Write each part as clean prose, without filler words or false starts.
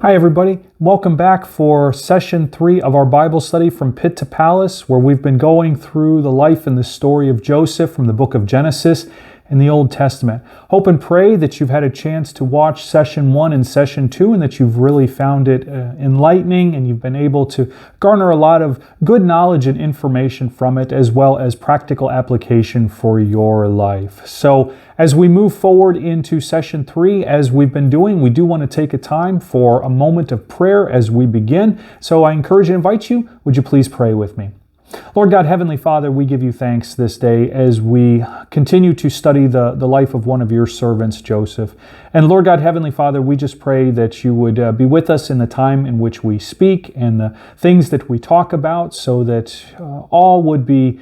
Hi, everybody. Welcome back for session 3 of our Bible study from Pit to Palace, where we've been going through the life and the story of Joseph from the book of Genesis in the Old Testament. Hope and pray that you've had a chance to watch session 1 and session 2 and that you've really found it enlightening and you've been able to garner a lot of good knowledge and information from it, as well as practical application for your life. So as we move forward into session 3, as we've been doing, we do want to take a time for a moment of prayer as we begin. So I encourage and invite you, would you please pray with me? Lord God, Heavenly Father, we give you thanks this day as we continue to study the life of one of your servants, Joseph. And Lord God, Heavenly Father, we just pray that you would be with us in the time in which we speak and the things that we talk about, so that all would be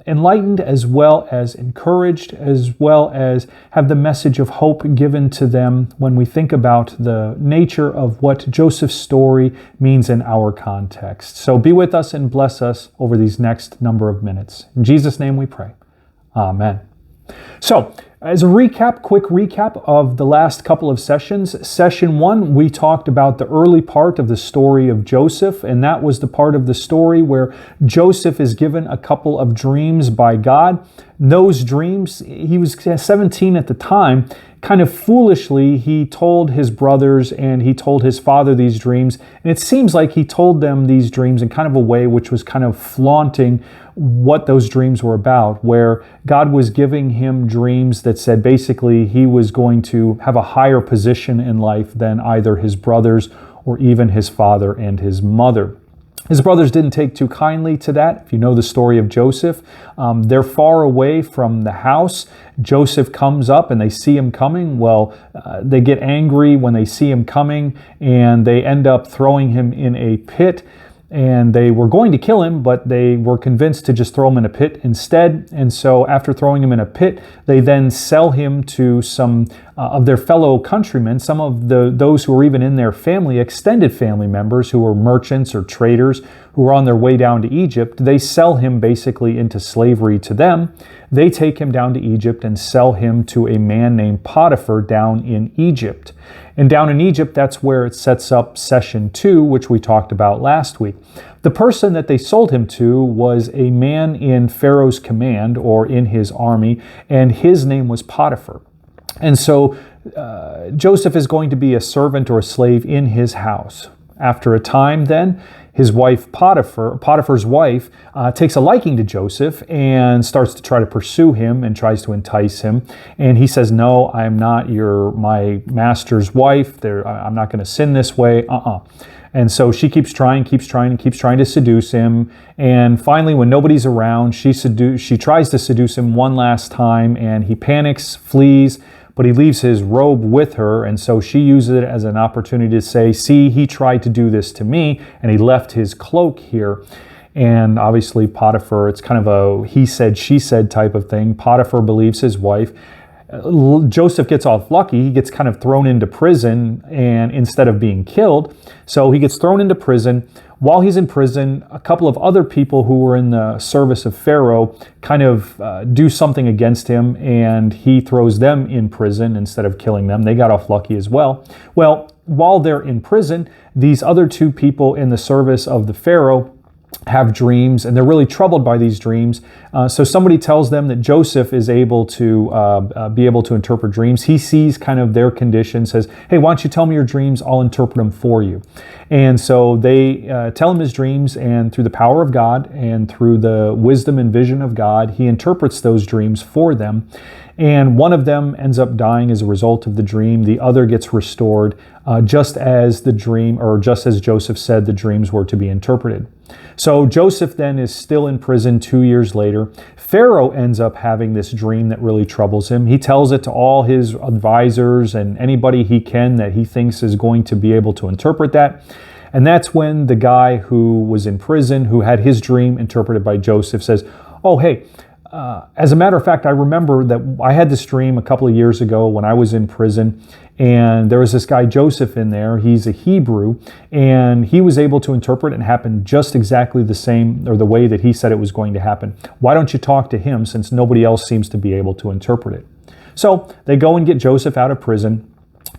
enlightened, as well as encouraged, as well as have the message of hope given to them when we think about the nature of what Joseph's story means in our context. So be with us and bless us over these next number of minutes. In Jesus' name we pray. Amen. So, as a quick recap of the last couple of sessions, session 1, we talked about the early part of the story of Joseph, and that was the part of the story where Joseph is given a couple of dreams by God. Those dreams, he was 17 at the time, kind of foolishly, he told his brothers and he told his father these dreams, and it seems like he told them these dreams in kind of a way which was kind of flaunting what those dreams were about, where God was giving him dreams that said basically he was going to have a higher position in life than either his brothers or even his father and his mother. His brothers didn't take too kindly to that. If you know the story of Joseph, they're far away from the house. Joseph comes up and they see him coming. Well, they get angry when they see him coming and they end up throwing him in a pit. And they were going to kill him, but they were convinced to just throw him in a pit instead. And so after throwing him in a pit, they then sell him to some of their fellow countrymen, some of those who were even in their family, extended family members who were merchants or traders who were on their way down to Egypt. They sell him basically into slavery to them. They take him down to Egypt and sell him to a man named Potiphar down in Egypt. And down in Egypt, that's where it sets up session 2, which we talked about last week. The person that they sold him to was a man in Pharaoh's command or in his army, and his name was Potiphar. And so Joseph is going to be a servant or a slave in his house. After a time then, his wife Potiphar's wife, takes a liking to Joseph and starts to try to pursue him and tries to entice him. And he says, "No, I am not my master's wife. I'm not going to sin this way. And so she keeps trying to seduce him. And finally, when nobody's around, she tries to seduce him one last time, and he panics, flees. But he leaves his robe with her, and so she uses it as an opportunity to say, "See, he tried to do this to me, and he left his cloak here." And obviously Potiphar, it's kind of a he said, she said type of thing. Potiphar believes his wife. Joseph gets off lucky. He gets kind of thrown into prison, and instead of being killed. So he gets thrown into prison. While he's in prison, a couple of other people who were in the service of Pharaoh kind of do something against him, and he throws them in prison instead of killing them. They got off lucky as well. Well, while they're in prison, these other two people in the service of the Pharaoh have dreams, and they're really troubled by these dreams. So somebody tells them that Joseph is able to be able to interpret dreams. He sees kind of their condition, says, "Hey, why don't you tell me your dreams? I'll interpret them for you." And so they tell him his dreams, and through the power of God and through the wisdom and vision of God, he interprets those dreams for them. And one of them ends up dying as a result of the dream. The other gets restored, just as Joseph said the dreams were to be interpreted. So Joseph then is still in prison 2 years later. Pharaoh ends up having this dream that really troubles him. He tells it to all his advisors and anybody he can that he thinks is going to be able to interpret that. And that's when the guy who was in prison, who had his dream interpreted by Joseph, says, "Oh, hey, as a matter of fact, I remember that I had this dream a couple of years ago when I was in prison, and there was this guy Joseph in there. He's a Hebrew, and he was able to interpret it and happen just exactly the same, or the way that he said it was going to happen. Why don't you talk to him, since nobody else seems to be able to interpret it?" So they go and get Joseph out of prison.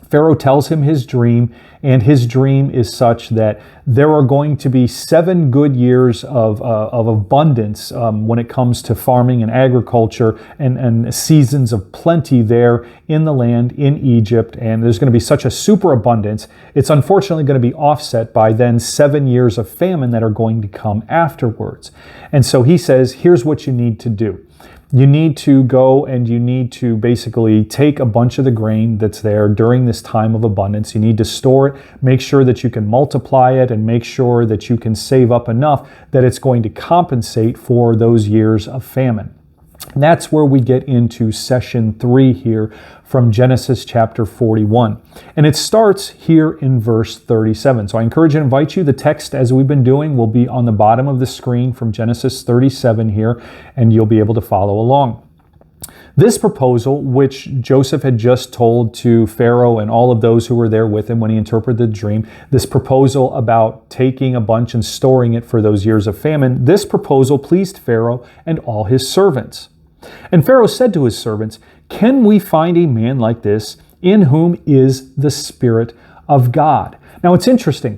Pharaoh tells him his dream, and his dream is such that there are going to be 7 good years of abundance when it comes to farming and agriculture, and seasons of plenty there in the land in Egypt. And there's going to be such a superabundance. It's unfortunately going to be offset by then 7 years of famine that are going to come afterwards. And so he says, here's what you need to do. You need to go and you need to basically take a bunch of the grain that's there during this time of abundance. You need to store it, make sure that you can multiply it, and make sure that you can save up enough that it's going to compensate for those years of famine. And that's where we get into session 3 here from Genesis chapter 41. And it starts here in verse 37. So I encourage and invite you. The text, as we've been doing, will be on the bottom of the screen from Genesis 37 here, and you'll be able to follow along. This proposal, which Joseph had just told to Pharaoh and all of those who were there with him when he interpreted the dream, this proposal about taking a bunch and storing it for those years of famine, this proposal pleased Pharaoh and all his servants. And Pharaoh said to his servants, "Can we find a man like this in whom is the Spirit of God?" Now it's interesting.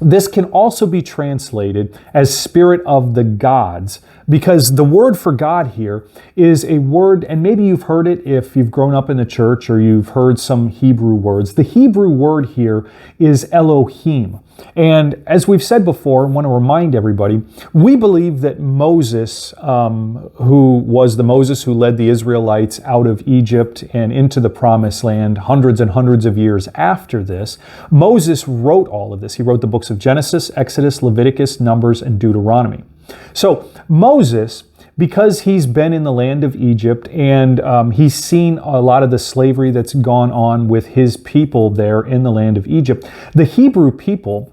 This can also be translated as Spirit of the Gods, because the word for God here is a word, and maybe you've heard it if you've grown up in the church or you've heard some Hebrew words. The Hebrew word here is Elohim. And as we've said before, I want to remind everybody, we believe that Moses, who was the Moses who led the Israelites out of Egypt and into the Promised Land hundreds and hundreds of years after this, Moses wrote all of this. He wrote the books of Genesis, Exodus, Leviticus, Numbers, and Deuteronomy. So Moses, because he's been in the land of Egypt and he's seen a lot of the slavery that's gone on with his people there in the land of Egypt, the Hebrew people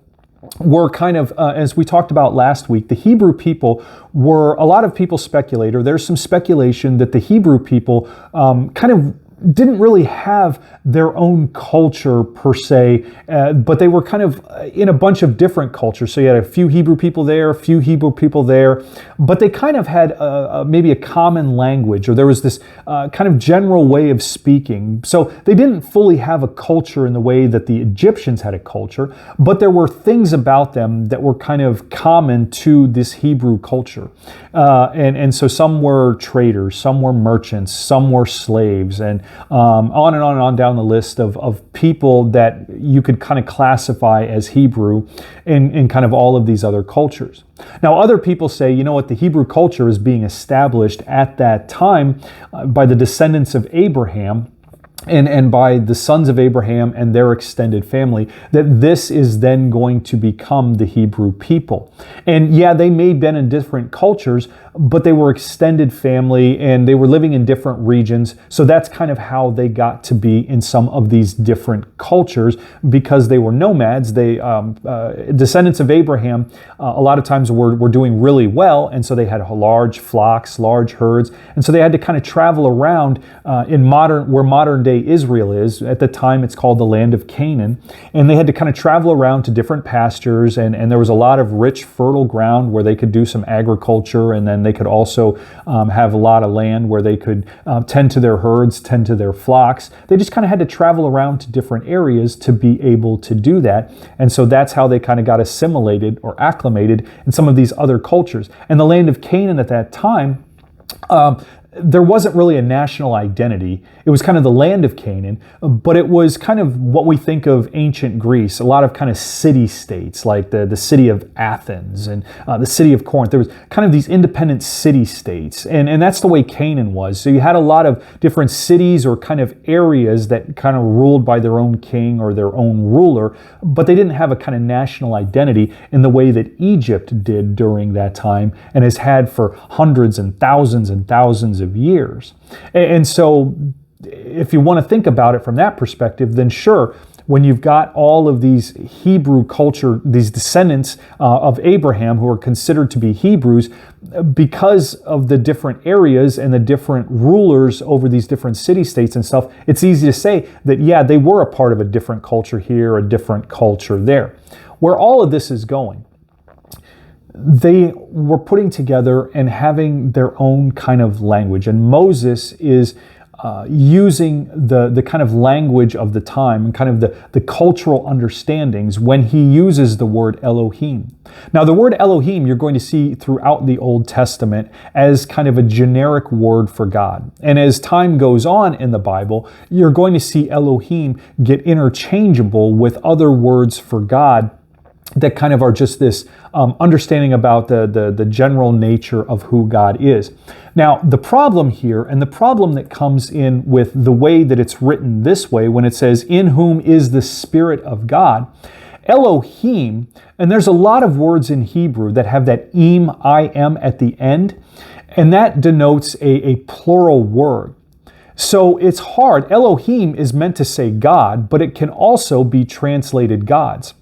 were kind of, as we talked about last week, the Hebrew people were, a lot of people speculate, or there's some speculation that the Hebrew people kind of didn't really have their own culture per se, but they were kind of in a bunch of different cultures. So you had a few Hebrew people there, a few Hebrew people there, but they kind of had maybe a common language, or there was this kind of general way of speaking. So they didn't fully have a culture in the way that the Egyptians had a culture, but there were things about them that were kind of common to this Hebrew culture. And so some were traders, some were merchants, some were slaves, and on and on and on down the list of people that you could kind of classify as Hebrew in kind of all of these other cultures. Now, other people say, you know what, the Hebrew culture is being established at that time by the descendants of Abraham, and by the sons of Abraham and their extended family, that this is then going to become the Hebrew people. And yeah, they may have been in different cultures, but they were extended family and they were living in different regions. So that's kind of how they got to be in some of these different cultures, because they were nomads. They descendants of Abraham a lot of times were doing really well, and so they had large flocks, large herds, and so they had to kind of travel around in where modern day Israel is. At the time, it's called the land of Canaan, and they had to kind of travel around to different pastures, and there was a lot of rich, fertile ground where they could do some agriculture, and then they could also have a lot of land where they could tend to their herds, tend to their flocks. They just kind of had to travel around to different areas to be able to do that, and so that's how they kind of got assimilated or acclimated in some of these other cultures. And the land of Canaan at that time, there wasn't really a national identity. It was kind of the land of Canaan, but it was kind of what we think of ancient Greece, a lot of kind of city-states, like the city of Athens and the city of Corinth. There was kind of these independent city-states, and that's the way Canaan was. So you had a lot of different cities or kind of areas that kind of ruled by their own king or their own ruler, but they didn't have a kind of national identity in the way that Egypt did during that time and has had for hundreds and thousands of years. And so if you want to think about it from that perspective, then sure, when you've got all of these Hebrew culture, these descendants of Abraham who are considered to be Hebrews, because of the different areas and the different rulers over these different city-states and stuff, it's easy to say that, yeah, they were a part of a different culture here, a different culture there. Where all of this is going, they were putting together and having their own kind of language. And Moses is using the kind of language of the time and kind of the cultural understandings when he uses the word Elohim. Now, the word Elohim you're going to see throughout the Old Testament as kind of a generic word for God. And as time goes on in the Bible, you're going to see Elohim get interchangeable with other words for God that kind of are just this understanding about the general nature of who God is. Now, the problem here, and the problem that comes in with the way that it's written this way, when it says, "In whom is the Spirit of God," Elohim, and there's a lot of words in Hebrew that have that im, I-M at the end, and that denotes a plural word. So it's hard. Elohim is meant to say God, but it can also be translated gods.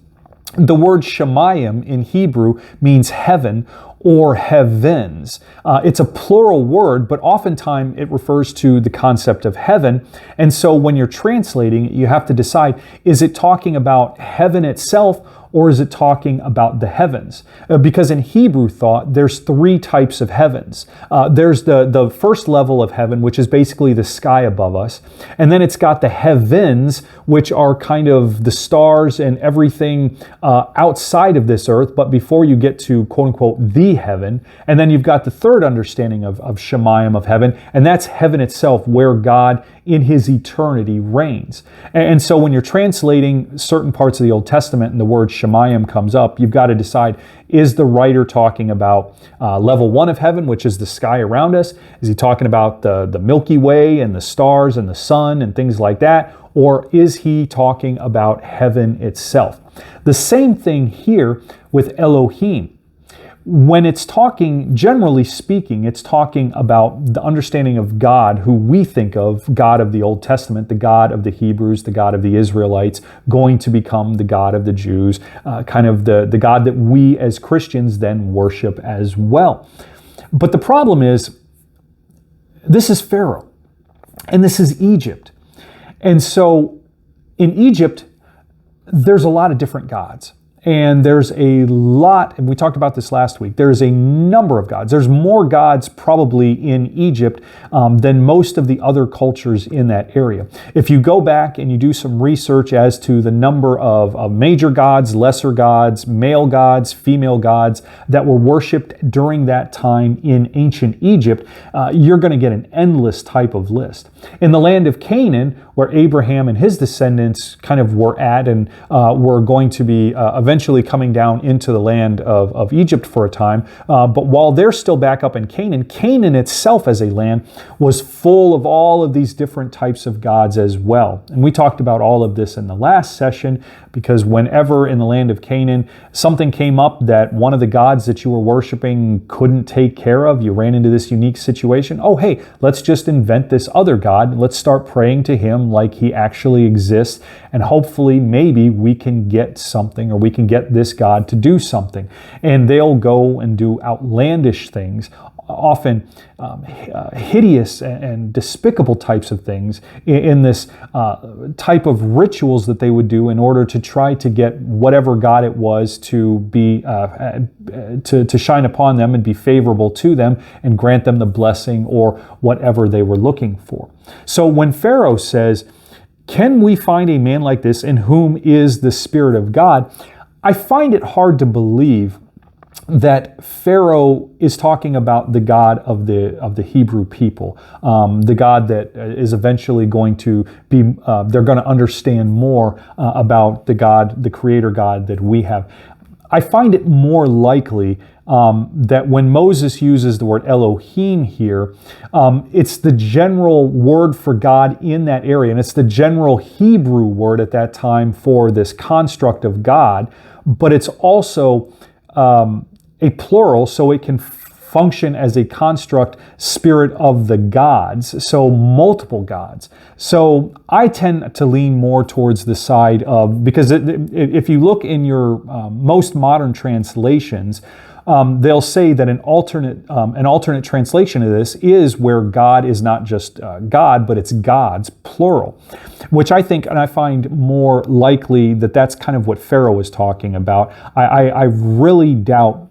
The word Shemayim in Hebrew means heaven or heavens. It's a plural word, but oftentimes it refers to the concept of heaven. And so when you're translating, you have to decide, is it talking about heaven itself, or is it talking about the heavens? Because in Hebrew thought, there's three types of heavens. There's the first level of heaven, which is basically the sky above us. And then it's got the heavens, which are kind of the stars and everything outside of this earth, but before you get to quote unquote the heaven. And then you've got the third understanding of Shemayim, of heaven, and that's heaven itself, where God in his eternity reigns. And so when you're translating certain parts of the Old Testament and the word Shemayim comes up, you've got to decide, is the writer talking about level one of heaven, which is the sky around us? Is he talking about the Milky Way and the stars and the sun and things like that? Or is he talking about heaven itself? The same thing here with Elohim. When it's talking, generally speaking, it's talking about the understanding of God, who we think of, God of the Old Testament, the God of the Hebrews, the God of the Israelites, going to become the God of the Jews, kind of the God that we as Christians then worship as well. But the problem is, this is Pharaoh, and this is Egypt. And so in Egypt, there's a lot of different gods. And there's a lot, and we talked about this last week, there's a number of gods. There's more gods probably in Egypt than most of the other cultures in that area. If you go back and you do some research as to the number of major gods, lesser gods, male gods, female gods that were worshipped during that time in ancient Egypt, you're going to get an endless type of list. In the land of Canaan, where Abraham and his descendants kind of were at and were going to be eventually coming down into the land of Egypt for a time. But while they're still back up in Canaan, Canaan itself as a land was full of all of these different types of gods as well. And we talked about all of this in the last session, because whenever in the land of Canaan something came up that one of the gods that you were worshiping couldn't take care of, you ran into this unique situation. Oh, hey, let's just invent this other god. Let's start praying to him like he actually exists, and hopefully maybe we can get something, or we can get this God to do something. And they'll go and do outlandish things, often hideous and despicable types of things in this type of rituals that they would do in order to try to get whatever God it was to be to shine upon them and be favorable to them and grant them the blessing or whatever they were looking for. So when Pharaoh says, "Can we find a man like this in whom is the Spirit of God?" I find it hard to believe that Pharaoh is talking about the God of the Hebrew people, the God that is eventually going to be, they're going to understand more about the God, the Creator God that we have. I find it more likely that when Moses uses the word Elohim here, it's the general word for God in that area, and it's the general Hebrew word at that time for this construct of God, but it's also a plural, so it can function as a construct, spirit of the gods, so multiple gods. So I tend to lean more towards the side of, because if you look in your most modern translations, they'll say that an alternate translation of this is where God is not just God, but it's gods, plural, which I think and I find more likely that that's kind of what Pharaoh is talking about. I really doubt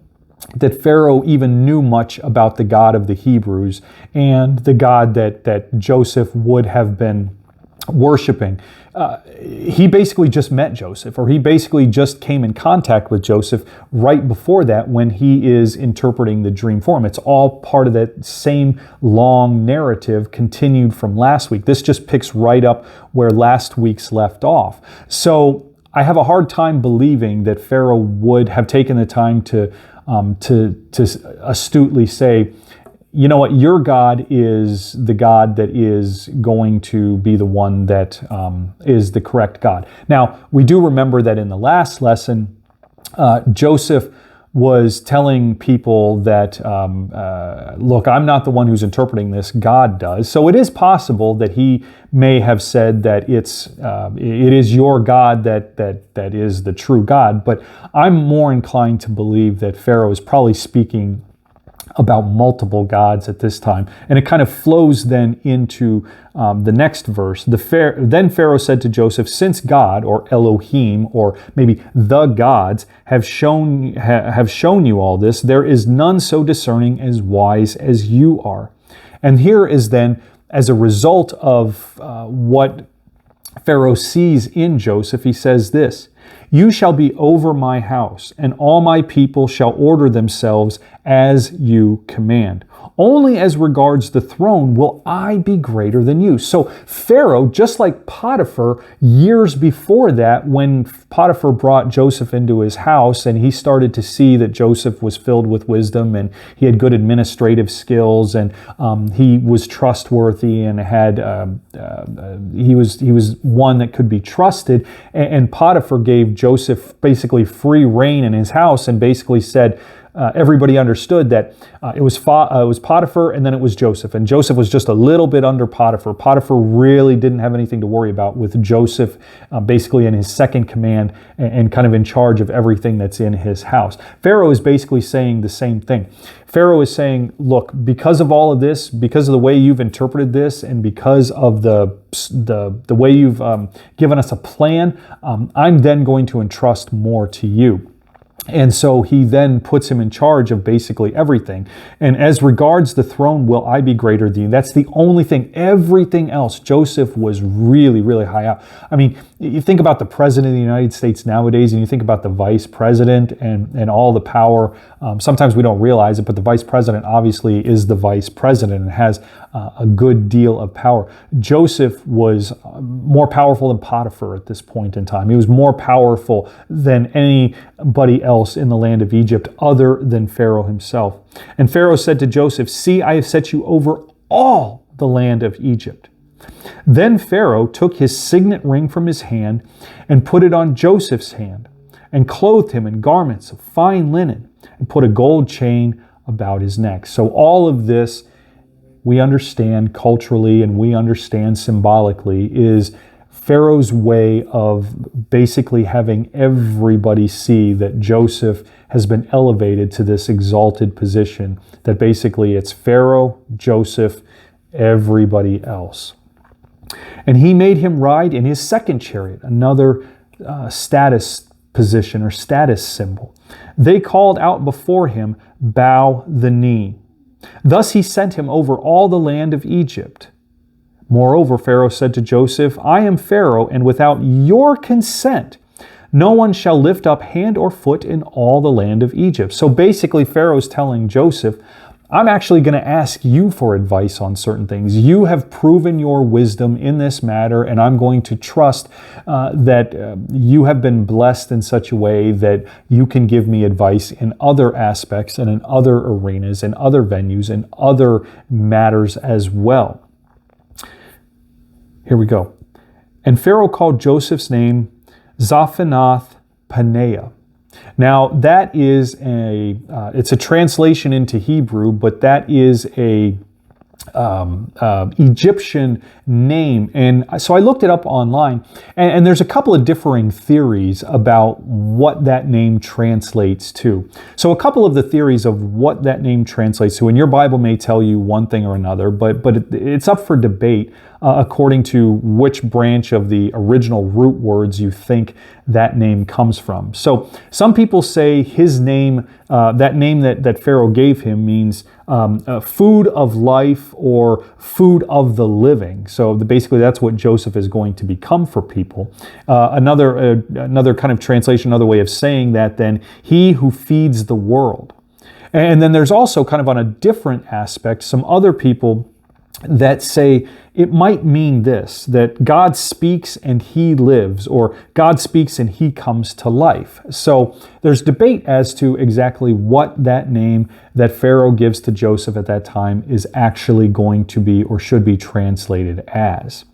that Pharaoh even knew much about the God of the Hebrews and the God that Joseph would have been worshiping. He basically just met Joseph, or he basically just came in contact with Joseph right before that when he is interpreting the dream for him. It's all part of that same long narrative continued from last week. This just picks right up where last week's left off. So I have a hard time believing that Pharaoh would have taken the time to astutely say, you know what, your God is the God that is going to be the one that is the correct God. Now, we do remember that in the last lesson, Joseph was telling people that, look, I'm not the one who's interpreting this, God does. So it is possible that he may have said that it is your God that is the true God. But I'm more inclined to believe that Pharaoh is probably speaking about multiple gods at this time. And it kind of flows then into the next verse. Then Pharaoh said to Joseph, since God, or Elohim, or maybe the gods, have shown you all this, there is none so discerning as wise as you are. And here is then, as a result of what Pharaoh sees in Joseph, he says this, you shall be over my house, and all my people shall order themselves as you command. Only as regards the throne will I be greater than you. So Pharaoh, just like Potiphar, years before that, when Potiphar brought Joseph into his house and he started to see that Joseph was filled with wisdom and he had good administrative skills and he was trustworthy and had he was one that could be trusted. And Potiphar gave Joseph basically free reign in his house and basically said, everybody understood that it was Potiphar and then it was Joseph. And Joseph was just a little bit under Potiphar. Potiphar really didn't have anything to worry about with Joseph basically in his second command and kind of in charge of everything that's in his house. Pharaoh is basically saying the same thing. Pharaoh is saying, look, because of all of this, because of the way you've interpreted this and because of the way you've given us a plan, I'm then going to entrust more to you. And so he then puts him in charge of basically everything. And as regards the throne, will I be greater than you? That's the only thing. Everything else, Joseph was really, really high up. I mean, you think about the president of the United States nowadays, and you think about the vice president and all the power. Sometimes we don't realize it, but the vice president obviously is the vice president and has a good deal of power. Joseph was more powerful than Potiphar at this point in time. He was more powerful than anybody else in the land of Egypt other than Pharaoh himself. And Pharaoh said to Joseph, see, I have set you over all the land of Egypt. Then Pharaoh took his signet ring from his hand and put it on Joseph's hand and clothed him in garments of fine linen and put a gold chain about his neck. So all of this we understand culturally and we understand symbolically is Pharaoh's way of basically having everybody see that Joseph has been elevated to this exalted position, that basically it's Pharaoh, Joseph, everybody else. And he made him ride in his second chariot, another status position or status symbol. They called out before him, bow the knee. Thus he sent him over all the land of Egypt. Moreover, Pharaoh said to Joseph, I am Pharaoh, and without your consent, no one shall lift up hand or foot in all the land of Egypt. So basically, Pharaoh's telling Joseph, I'm actually going to ask you for advice on certain things. You have proven your wisdom in this matter, and I'm going to trust that you have been blessed in such a way that you can give me advice in other aspects and in other arenas, in other venues, and other matters as well. Here we go. And Pharaoh called Joseph's name Zaphanath-Paneah. Now that is it's a translation into Hebrew, but that is a Egyptian name. And so I looked it up online, and there's a couple of differing theories about what that name translates to. So a couple of the theories of what that name translates to, and your Bible may tell you one thing or another, but it's up for debate. according to which branch of the original root words you think that name comes from. So some people say his name, that name that Pharaoh gave him, means food of life or food of the living. So basically that's what Joseph is going to become for people. Another kind of translation, another way of saying that then, he who feeds the world. And then there's also kind of on a different aspect, some other people that say it might mean this, that God speaks and he lives, or God speaks and he comes to life. So there's debate as to exactly what that name that Pharaoh gives to Joseph at that time is actually going to be or should be translated as.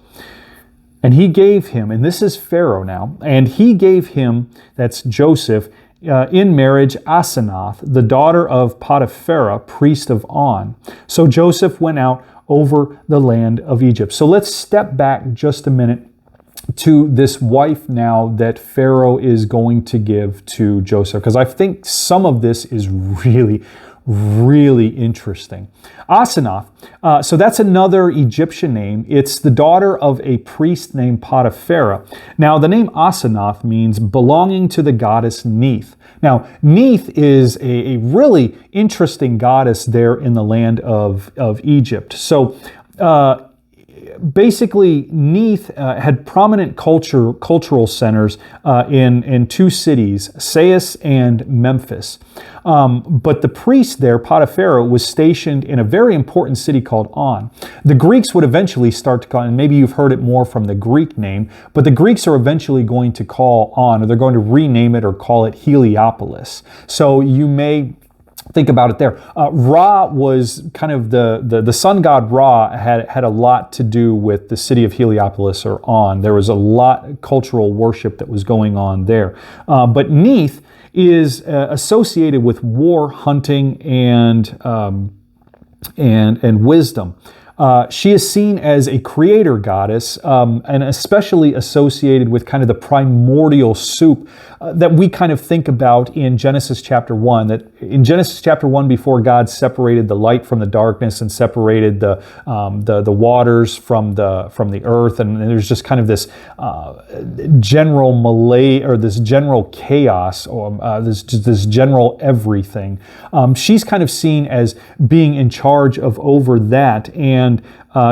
And he gave him, and this is Pharaoh now, and he gave him, that's Joseph, in marriage Asenath, the daughter of Potiphera, priest of On. So Joseph went out over the land of Egypt. So let's step back just a minute to this wife now that Pharaoh is going to give to Joseph, because I think some of this is really interesting. Asenath, so that's another Egyptian name. It's the daughter of a priest named Potiphera. Now, the name Asenath means belonging to the goddess Neith. Now, Neith is a really interesting goddess there in the land of Egypt. So, basically, Neith had prominent cultural centers in two cities, Sais and Memphis. But the priest there, Potiphera, was stationed in a very important city called On. The Greeks would eventually start to call, and maybe you've heard it more from the Greek name, but the Greeks are eventually going to call On, or they're going to rename it or call it Heliopolis. So you may think about it there. Ra was kind of the sun god Ra had a lot to do with the city of Heliopolis or On. There was a lot of cultural worship that was going on there. But Neith is associated with war, hunting, and wisdom. She is seen as a creator goddess, and especially associated with kind of the primordial soup that we kind of think about in Genesis chapter 1. That in Genesis chapter 1, before God separated the light from the darkness and separated the waters from the earth, and there's just kind of this general malaise, or this general chaos, or this general everything. She's kind of seen as being in charge of over that, and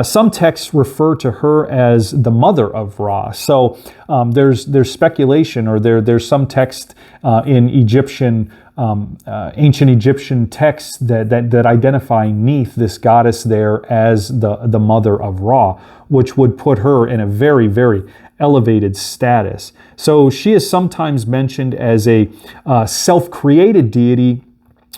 some texts refer to her as the mother of Ra. So there's speculation, or there's some text in Egyptian, ancient Egyptian texts that identify Neith, this goddess there, as the mother of Ra, which would put her in a very elevated status. So she is sometimes mentioned as a self-created deity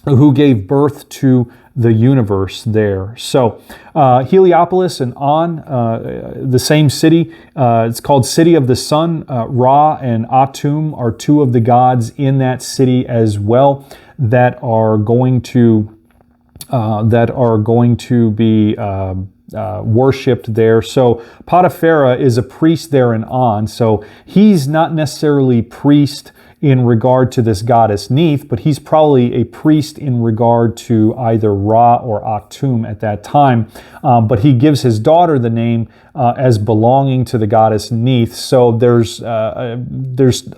who gave birth to the universe there. So Heliopolis and On, the same city, it's called City of the Sun. Ra and Atum are two of the gods in that city as well that are going to be worshipped there. So Potiphera is a priest there in On. So he's not necessarily priest in regard to this goddess Neith, but he's probably a priest in regard to either Ra or Atum at that time. But he gives his daughter the name as belonging to the goddess Neith. So there's a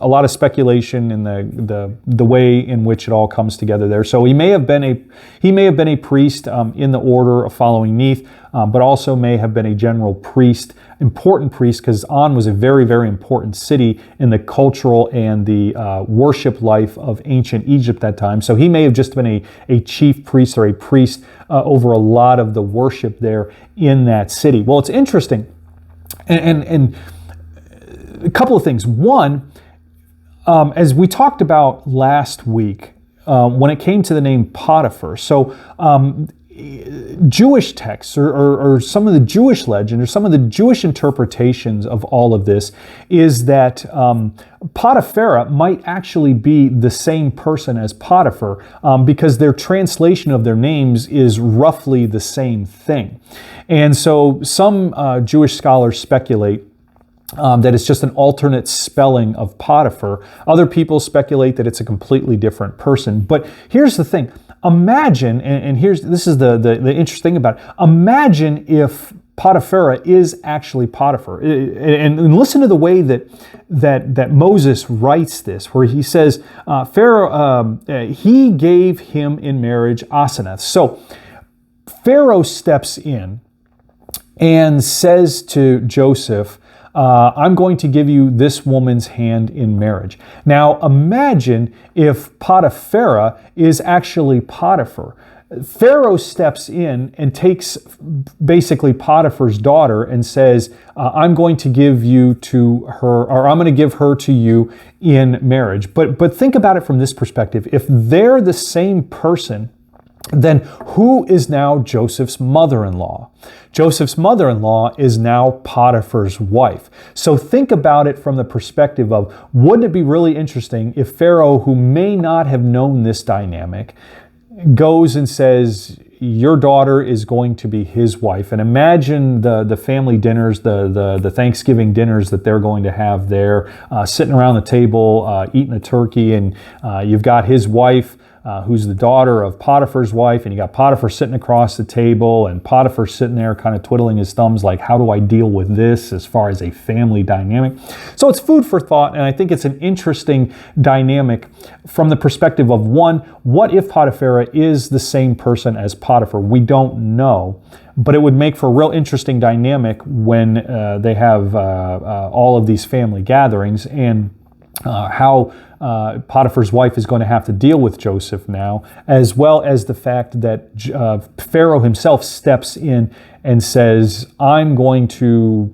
lot of speculation in the way in which it all comes together there. So he may have been a priest in the order of following Neith, but also may have been a general priest, important priest, because On was a very important city in the cultural and the worship life of ancient Egypt at that time. So he may have just been a chief priest or a priest over a lot of the worship there in that city. Well, it's interesting, and a couple of things. One, as we talked about last week, when it came to the name Potiphar, so Jewish texts or some of the Jewish legend or some of the Jewish interpretations of all of this is that Potiphera might actually be the same person as Potiphar because their translation of their names is roughly the same thing. And so some Jewish scholars speculate that it's just an alternate spelling of Potiphar. Other people speculate that it's a completely different person. But here's the thing. Imagine, and this is the interesting thing about it. Imagine if Potipharah is actually Potiphar. And listen to the way that Moses writes this, where he says, Pharaoh, he gave him in marriage Asenath. So Pharaoh steps in and says to Joseph, I'm going to give you this woman's hand in marriage. Now imagine if Potipharah is actually Potiphar. Pharaoh steps in and takes basically Potiphar's daughter and says, I'm going to give you to her, or I'm going to give her to you in marriage. But think about it from this perspective. If they're the same person, then who is now Joseph's mother-in-law? Joseph's mother-in-law is now Potiphar's wife. So think about it from the perspective of, wouldn't it be really interesting if Pharaoh, who may not have known this dynamic, goes and says, your daughter is going to be his wife. And imagine the family dinners, the Thanksgiving dinners that they're going to have there, sitting around the table, eating a turkey, and you've got his wife, who's the daughter of Potiphar's wife, and you got Potiphar sitting across the table, and Potiphar sitting there kind of twiddling his thumbs like, how do I deal with this as far as a family dynamic? So it's food for thought, and I think it's an interesting dynamic from the perspective of, one, what if Potipharah is the same person as Potiphar? We don't know, but it would make for a real interesting dynamic when they have all of these family gatherings, and how Potiphar's wife is going to have to deal with Joseph now, as well as the fact that Pharaoh himself steps in and says, I'm going to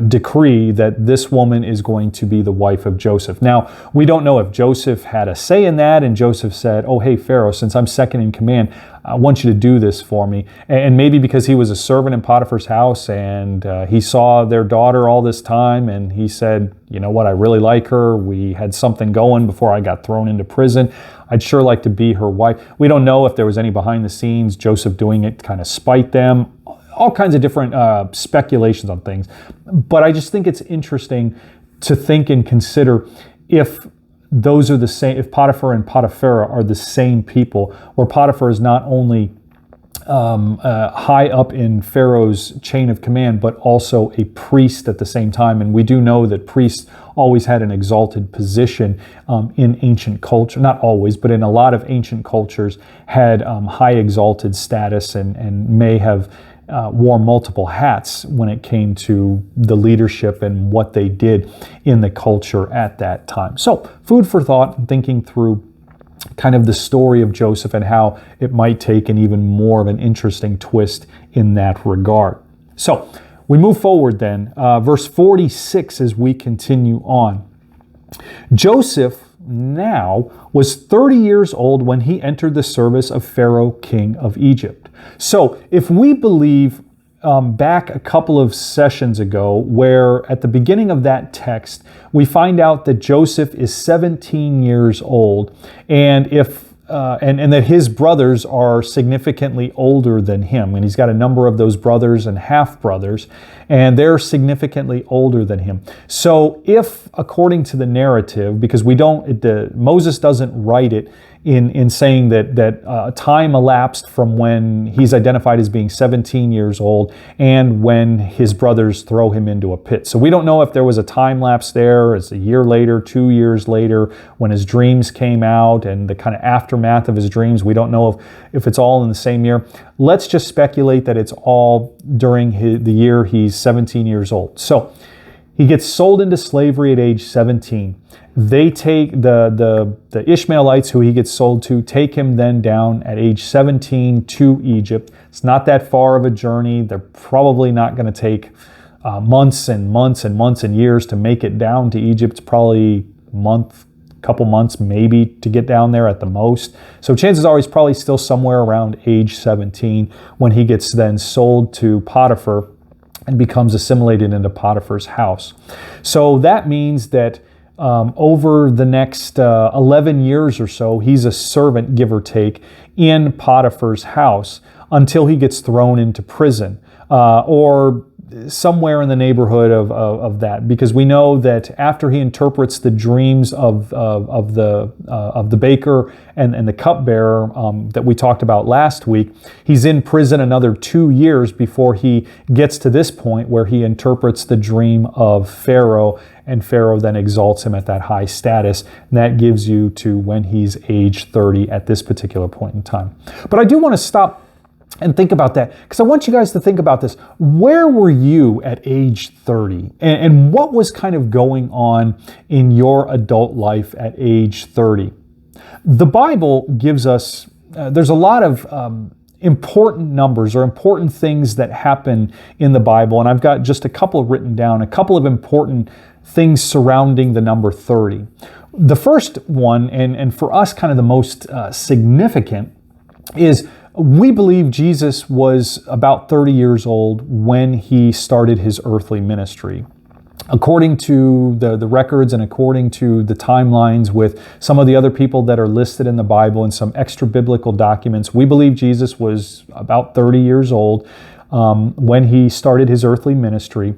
decree that this woman is going to be the wife of Joseph. Now, we don't know if Joseph had a say in that, and Joseph said, oh, hey, Pharaoh, since I'm second in command, I want you to do this for me. And maybe because he was a servant in Potiphar's house, and he saw their daughter all this time, and he said, you know what, I really like her. We had something going before I got thrown into prison. I'd sure like to be her wife. We don't know if there was any behind the scenes, Joseph doing it to kind of spite them. All kinds of different speculations on things. But I just think it's interesting to think and consider if those are the same, if Potiphar and Potipharah are the same people, where Potiphar is not only high up in Pharaoh's chain of command, but also a priest at the same time. And we do know that priests always had an exalted position in ancient culture. Not always, but in a lot of ancient cultures had high exalted status, and may have wore multiple hats when it came to the leadership and what they did in the culture at that time. So food for thought, thinking through kind of the story of Joseph and how it might take an even more of an interesting twist in that regard. So we move forward then, verse 46 as we continue on. Joseph now was 30 years old when he entered the service of Pharaoh, king of Egypt. So if we believe back a couple of sessions ago, where at the beginning of that text, we find out that Joseph is 17 years old, and and that his brothers are significantly older than him. And he's got a number of those brothers and half-brothers, and they're significantly older than him. So if, according to the narrative, because Moses doesn't write it in saying that time elapsed from when he's identified as being 17 years old and when his brothers throw him into a pit. So we don't know if there was a time lapse there, as a year later, 2 years later, when his dreams came out and the kind of aftermath of his dreams. We don't know if it's all in the same year. Let's just speculate that it's all during the year he's 17 years old. So he gets sold into slavery at age 17. They take the Ishmaelites who he gets sold to, take him then down at age 17 to Egypt. It's not that far of a journey. They're probably not going to take months and months and months and years to make it down to Egypt. It's probably couple months maybe to get down there at the most. So chances are he's probably still somewhere around age 17 when he gets then sold to Potiphar and becomes assimilated into Potiphar's house. So that means that over the next 11 years or so, he's a servant, give or take, in Potiphar's house until he gets thrown into prison, or somewhere in the neighborhood of that, because we know that after he interprets the dreams of the baker and the cupbearer that we talked about last week, he's in prison another 2 years before he gets to this point where he interprets the dream of Pharaoh, and Pharaoh then exalts him at that high status. And that gives you to when he's age 30 at this particular point in time. But I do want to stop and think about that, because I want you guys to think about this. Where were you at age 30? And what was kind of going on in your adult life at age 30? The Bible gives us, there's a lot of important numbers or important things that happen in the Bible, and I've got just a couple written down, a couple of important things surrounding the number 30. The first one, and for us kind of the most significant, is we believe Jesus was about 30 years old when he started his earthly ministry. According to the records and according to the timelines with some of the other people that are listed in the Bible and some extra biblical documents, we believe Jesus was about 30 years old when he started his earthly ministry.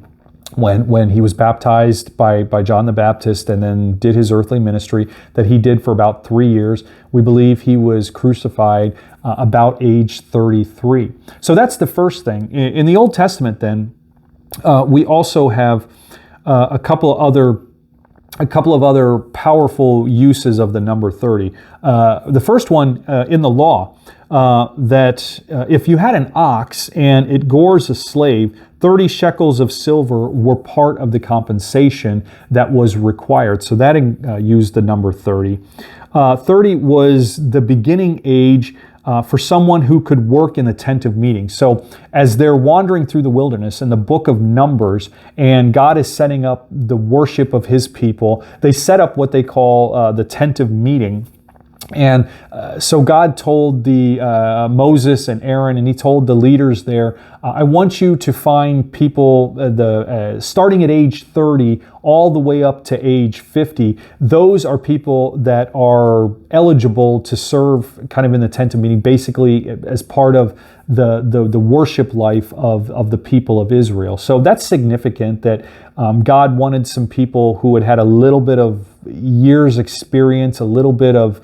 When he was baptized by John the Baptist and then did his earthly ministry that he did for about 3 years. We believe he was crucified about age 33. So that's the first thing. In the Old Testament then, we also have a couple of other powerful uses of the number 30. The first one in the law, that if you had an ox and it gores a slave, 30 shekels of silver were part of the compensation that was required. So that used the number 30. 30 was the beginning age for someone who could work in the tent of meeting. So as they're wandering through the wilderness in the book of Numbers, and God is setting up the worship of his people, they set up what they call the tent of meeting. And so God told Moses and Aaron, and he told the leaders there, I want you to find people starting at age 30 all the way up to age 50. Those are people that are eligible to serve kind of in the tent of meeting, basically as part of the worship life of the people of Israel. So that's significant that God wanted some people who had had a little bit of years experience, a little bit of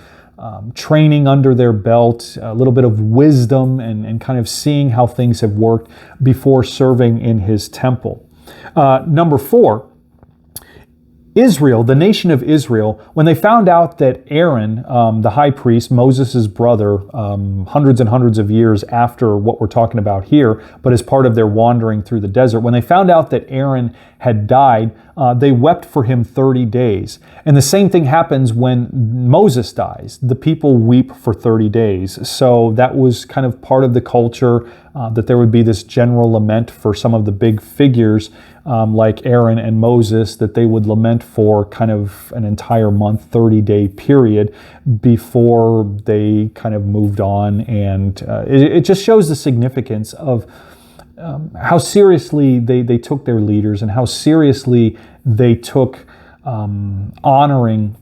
training under their belt, a little bit of wisdom, and kind of seeing how things have worked before serving in his temple. Number 4, Israel, the nation of Israel, when they found out that Aaron, the high priest, Moses' brother, hundreds and hundreds of years after what we're talking about here, but as part of their wandering through the desert, when they found out that Aaron had died, they wept for him 30 days. And the same thing happens when Moses dies. The people weep for 30 days. So that was kind of part of the culture, that there would be this general lament for some of the big figures like Aaron and Moses, that they would lament for kind of an entire month, 30-day period before they kind of moved on. And it just shows the significance of how seriously they took their leaders and how seriously they took honoring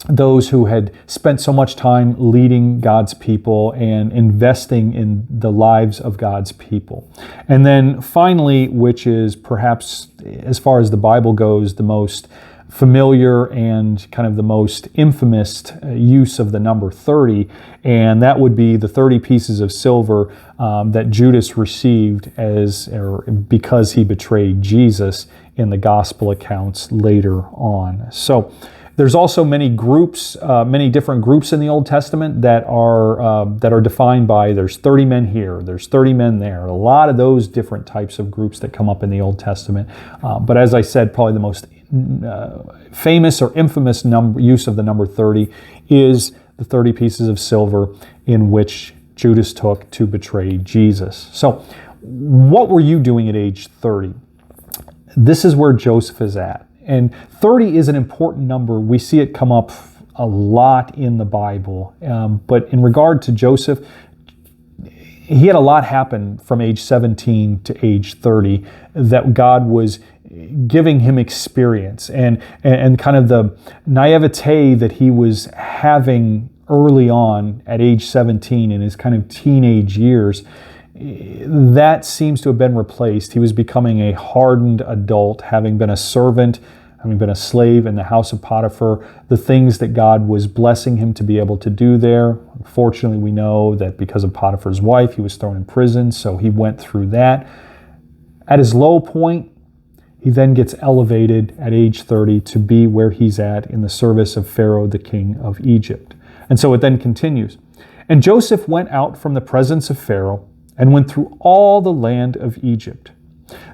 those who had spent so much time leading God's people and investing in the lives of God's people. And then finally, which is perhaps, as far as the Bible goes, the most familiar and kind of the most infamous use of the number 30, and that would be the 30 pieces of silver that Judas received because he betrayed Jesus in the gospel accounts later on. So there's also many groups, many different groups in the Old Testament that are defined by there's 30 men here, there's 30 men there. A lot of those different types of groups that come up in the Old Testament. But as I said, probably the most famous or infamous use of the number 30 is the 30 pieces of silver in which Judas took to betray Jesus. So what were you doing at age 30? This is where Joseph is at. And 30 is an important number. We see it come up a lot in the Bible. But in regard to Joseph, he had a lot happen from age 17 to age 30 that God was giving him experience and kind of the naivete that he was having early on at age 17 in his kind of teenage years. that seems to have been replaced. He was becoming a hardened adult, having been a servant, having been a slave in the house of Potiphar. The things that God was blessing him to be able to do there. Unfortunately, we know that because of Potiphar's wife, he was thrown in prison, so he went through that. At his low point, he then gets elevated at age 30 to be where he's at in the service of Pharaoh, the king of Egypt. And so it then continues. And Joseph went out from the presence of Pharaoh and went through all the land of Egypt.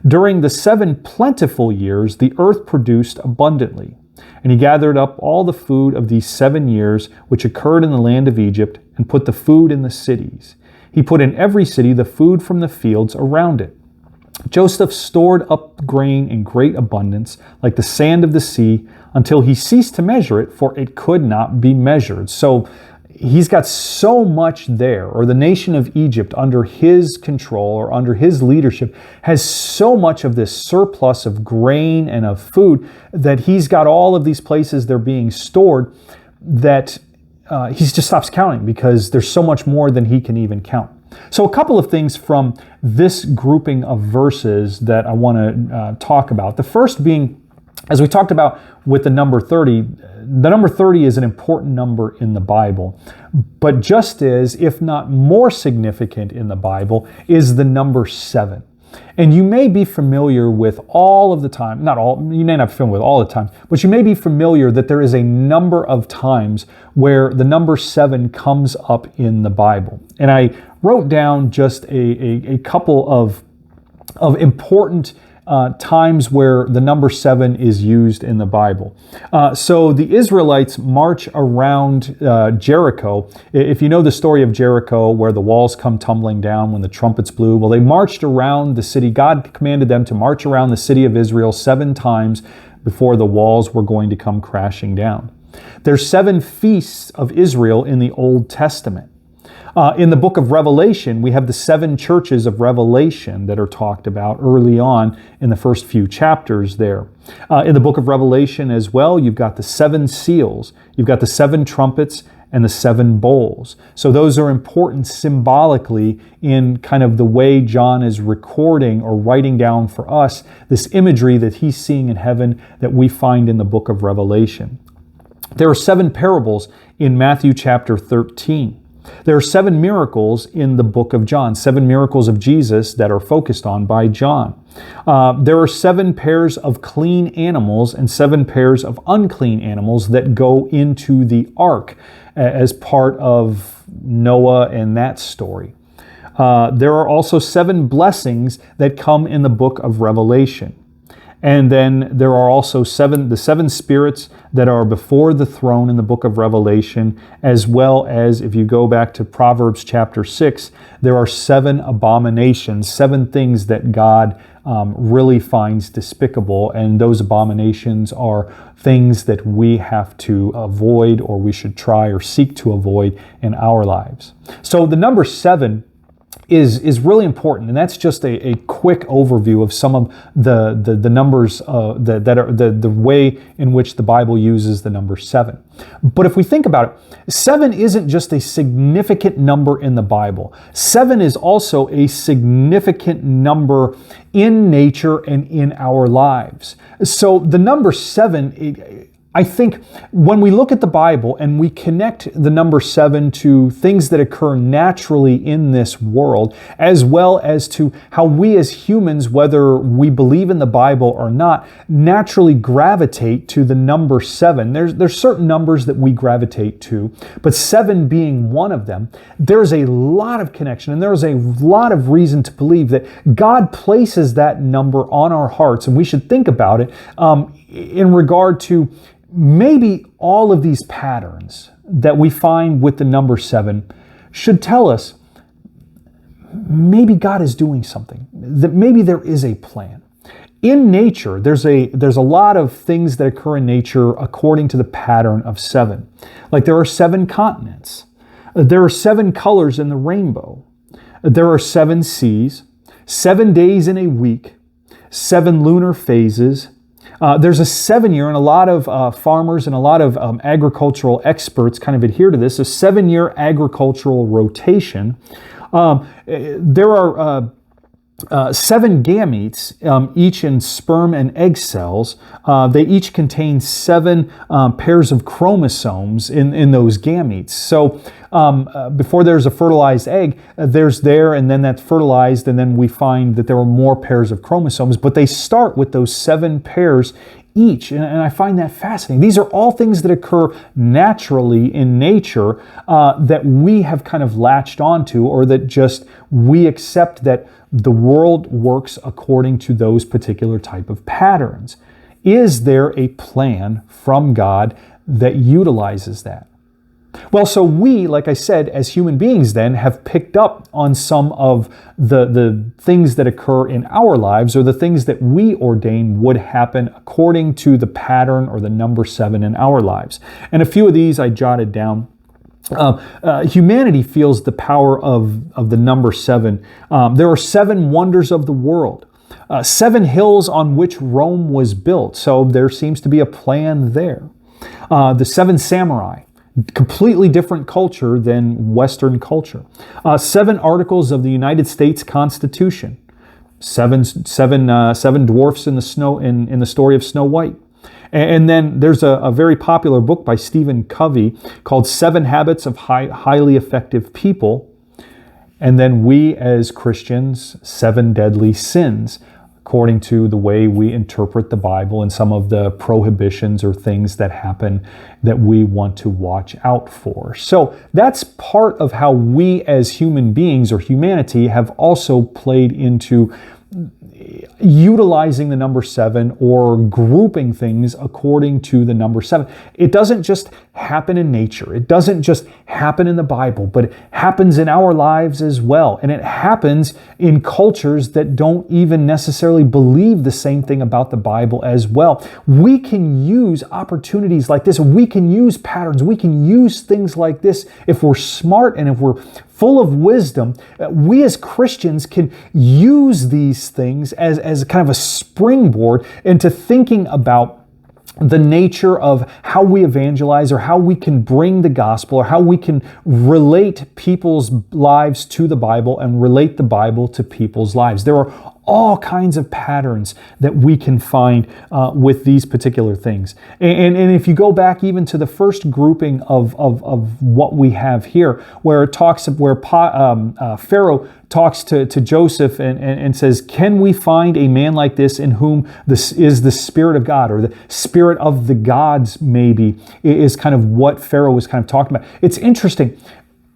During the 7 plentiful years, the earth produced abundantly. And he gathered up all the food of these 7 years which occurred in the land of Egypt and put the food in the cities. He put in every city the food from the fields around it. Joseph stored up grain in great abundance, like the sand of the sea, until he ceased to measure it, for it could not be measured. So he's got so much there, or the nation of Egypt under his control or under his leadership has so much of this surplus of grain and of food that he's got all of these places they're being stored that he just stops counting because there's so much more than he can even count. So a couple of things from this grouping of verses that I want to talk about. The first being, as we talked about with the number 30, the number 30 is an important number in the Bible. But just as, if not more significant in the Bible, is the number 7. And you may be familiar with all of the time, not all, you may not be familiar with all the time, but you may be familiar that there is a number of times where the number 7 comes up in the Bible. And I wrote down just a couple of important times where the number 7 is used in the Bible. So the Israelites march around Jericho. If you know the story of Jericho, where the walls come tumbling down when the trumpets blew, well, they marched around the city. God commanded them to march around the city of Israel 7 times before the walls were going to come crashing down. There's 7 feasts of Israel in the Old Testament. In the book of Revelation, we have the 7 churches of Revelation that are talked about early on in the first few chapters there. In the book of Revelation as well, you've got the 7 seals, you've got the 7 trumpets, and the 7 bowls. So those are important symbolically in kind of the way John is recording or writing down for us this imagery that he's seeing in heaven that we find in the book of Revelation. There are 7 parables in Matthew chapter 13. There are 7 miracles in the book of John, 7 miracles of Jesus that are focused on by John. There are 7 pairs of clean animals and 7 pairs of unclean animals that go into the ark as part of Noah and that story. There are also 7 blessings that come in the book of Revelation. And then there are also the 7 spirits that are before the throne in the book of Revelation, as well as, if you go back to Proverbs chapter 6, there are 7 abominations, 7 things that God really finds despicable. And those abominations are things that we have to avoid, or we should try or seek to avoid in our lives. So the number 7 is really important, and that's just a quick overview of some of the numbers that are the way in which the Bible uses the number 7. But if we think about it, 7 isn't just a significant number in the Bible. 7 is also a significant number in nature and in our lives. So the number 7, I think when we look at the Bible and we connect the number 7 to things that occur naturally in this world, as well as to how we as humans, whether we believe in the Bible or not, naturally gravitate to the number 7. There's certain numbers that we gravitate to, but 7 being one of them, there's a lot of connection and there's a lot of reason to believe that God places that number on our hearts, and we should think about it in regard to maybe all of these patterns that we find with the number 7 should tell us maybe God is doing something, that maybe there is a plan. In nature, there's a lot of things that occur in nature according to the pattern of 7. Like there are 7 continents. There are 7 colors in the rainbow. There are 7 seas, 7 days in a week, 7 lunar phases. There's a 7-year, and a lot of farmers and a lot of agricultural experts kind of adhere to this, a 7-year agricultural rotation. There are 7 gametes, each in sperm and egg cells. They each contain 7 pairs of chromosomes in those gametes. So before there's a fertilized egg, and then that's fertilized, and then we find that there are more pairs of chromosomes. But they start with those 7 pairs each, and I find that fascinating. These are all things that occur naturally in nature that we have kind of latched onto, or that just we accept that the world works according to those particular type of patterns. Is there a plan from God that utilizes that? Well, so we, like I said, as human beings then have picked up on some of the things that occur in our lives, or the things that we ordain would happen according to the pattern or the number 7 in our lives. And a few of these I jotted down. Humanity feels the power of the number 7. There are 7 wonders of the world, 7 hills on which Rome was built. So there seems to be a plan there. The 7 samurai, completely different culture than Western culture. 7 articles of the United States Constitution. 7 dwarfs in the snow in the story of Snow White. And then there's a very popular book by Stephen Covey called 7 Habits of Highly Effective People. And then we as Christians, 7 Deadly Sins, according to the way we interpret the Bible and some of the prohibitions or things that happen that we want to watch out for. So that's part of how we as human beings, or humanity, have also played into utilizing the number 7, or grouping things according to the number 7. It doesn't just happen in nature. It doesn't just happen in the Bible, but it happens in our lives as well. And it happens in cultures that don't even necessarily believe the same thing about the Bible as well. We can use opportunities like this. We can use patterns. We can use things like this if we're smart and if we're full of wisdom. We as Christians can use these things as kind of a springboard into thinking about the nature of how we evangelize, or how we can bring the gospel, or how we can relate people's lives to the Bible and relate the Bible to people's lives. There are all kinds of patterns that we can find with these particular things. And if you go back even to the first grouping of what we have here, where it talks, Pharaoh talks to Joseph and says, can we find a man like this in whom this is the Spirit of God, or the Spirit of the gods, maybe, is kind of what Pharaoh was kind of talking about. It's interesting.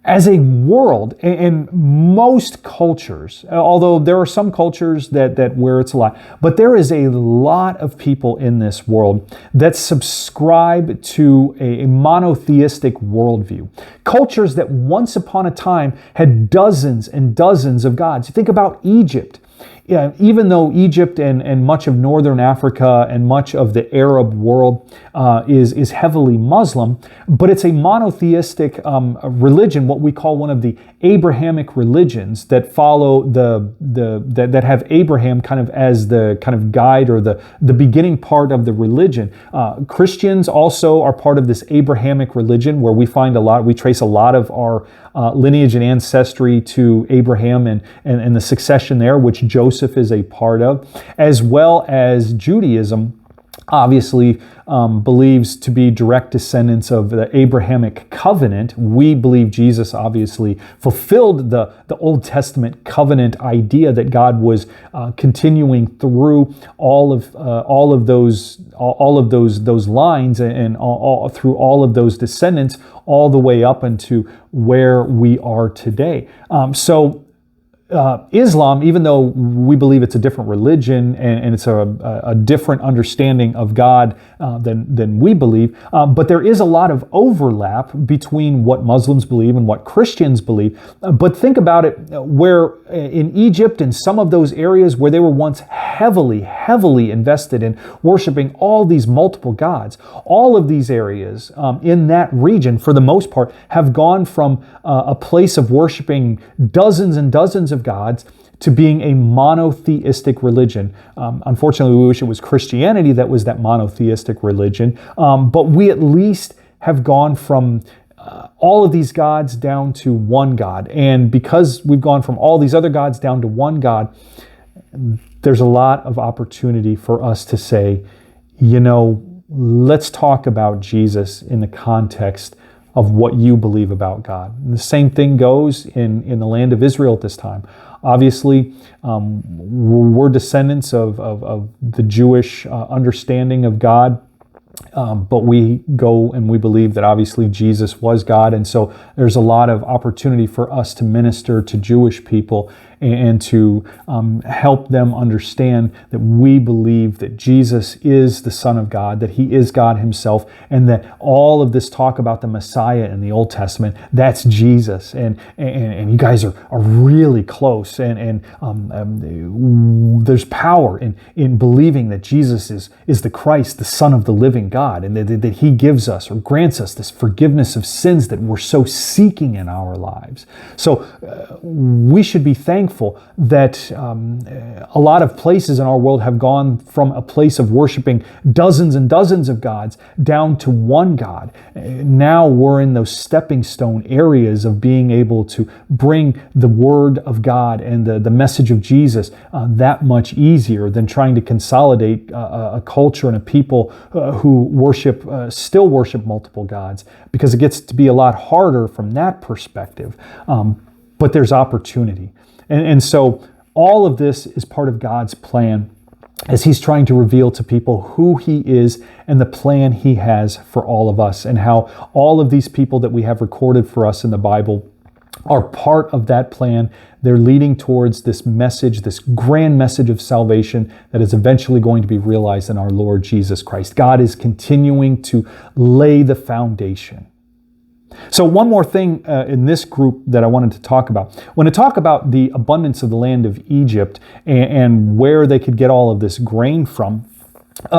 As a world, in most cultures, although there are some cultures that where it's a lot, but there is a lot of people in this world that subscribe to a monotheistic worldview. Cultures that once upon a time had dozens and dozens of gods. You think about Egypt. Yeah, even though Egypt and much of northern Africa and much of the Arab world is heavily Muslim, but it's a monotheistic religion, what we call one of the Abrahamic religions, that follow that have Abraham kind of as the kind of guide, or the beginning part of the religion. Christians also are part of this Abrahamic religion, where we trace a lot of our lineage and ancestry to Abraham and the succession there, which Joseph is a part of, as well as Judaism obviously believes to be direct descendants of the Abrahamic covenant. We believe Jesus obviously fulfilled the Old Testament covenant idea, that God was continuing through all of those lines and through all of those descendants, all the way up into where we are today. Islam, even though we believe it's a different religion and it's a different understanding of God than we believe, but there is a lot of overlap between what Muslims believe and what Christians believe. But think about it, where in Egypt and some of those areas where they were once heavily invested in worshiping all these multiple gods, all of these areas in that region, for the most part, have gone from a place of worshiping dozens and dozens of gods to being a monotheistic religion. Unfortunately, we wish it was Christianity that was that monotheistic religion, but we at least have gone from all of these gods down to one God. And because we've gone from all these other gods down to one God, there's a lot of opportunity for us to say, let's talk about Jesus in the context of what you believe about God. And the same thing goes in the land of Israel at this time. Obviously, we're descendants of the Jewish understanding of God. But we go and we believe that obviously Jesus was God. And so there's a lot of opportunity for us to minister to Jewish people and to help them understand that we believe that Jesus is the Son of God, that He is God Himself, and that all of this talk about the Messiah in the Old Testament, that's Jesus. And you guys are really close. And there's power in believing that Jesus is the Christ, the Son of the living God, and that He gives us or grants us this forgiveness of sins that we're so seeking in our lives. So we should be thankful that a lot of places in our world have gone from a place of worshiping dozens and dozens of gods down to one God. Now we're in those stepping stone areas of being able to bring the Word of God and the message of Jesus that much easier than trying to consolidate a culture and a people who still worship multiple gods, because it gets to be a lot harder from that perspective. But there's opportunity. And so all of this is part of God's plan as He's trying to reveal to people who He is and the plan He has for all of us, and how all of these people that we have recorded for us in the Bible are part of that plan. They're leading towards this message, this grand message of salvation that is eventually going to be realized in our Lord Jesus Christ. God is continuing to lay the foundation. So one more thing in this group that I wanted to talk about. When I talk about the abundance of the land of Egypt and where they could get all of this grain from,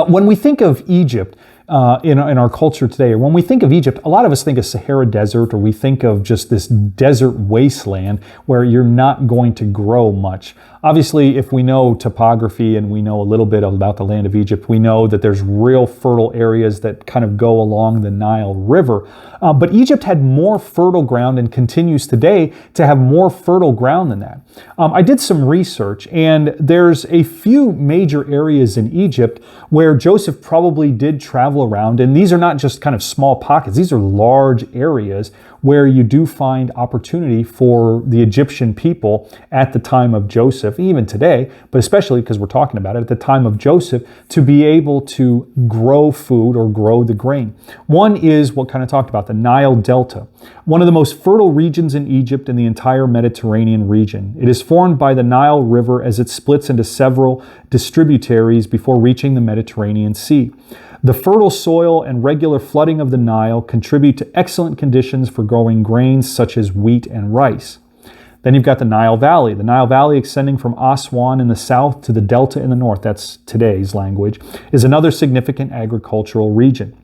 when we think of Egypt in our culture today, or when we think of Egypt, a lot of us think of Sahara Desert, or we think of just this desert wasteland where you're not going to grow much. Obviously, if we know topography and we know a little bit about the land of Egypt, we know that there's real fertile areas that kind of go along the Nile River. But Egypt had more fertile ground and continues today to have more fertile ground than that. I did some research, and there's a few major areas in Egypt where Joseph probably did travel around. And these are not just kind of small pockets. These are large areas where you do find opportunity for the Egyptian people at the time of Joseph, even today, but especially because we're talking about it, at the time of Joseph, to be able to grow food or grow the grain. One is what kind of talked about, the Nile Delta, one of the most fertile regions in Egypt and the entire Mediterranean region. It is formed by the Nile River as it splits into several distributaries before reaching the Mediterranean Sea. The fertile soil and regular flooding of the Nile contribute to excellent conditions for growing grains such as wheat and rice. Then you've got the Nile Valley. The Nile Valley, extending from Aswan in the south to the Delta in the north, that's today's language, is another significant agricultural region.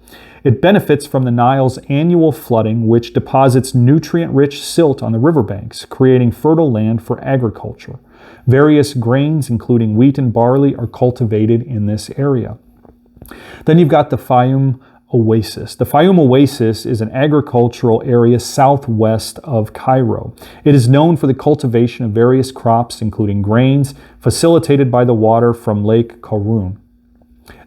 It benefits from the Nile's annual flooding, which deposits nutrient-rich silt on the riverbanks, creating fertile land for agriculture. Various grains, including wheat and barley, are cultivated in this area. Then you've got the Fayum Oasis. The Fayum Oasis is an agricultural area southwest of Cairo. It is known for the cultivation of various crops, including grains, facilitated by the water from Lake Karun.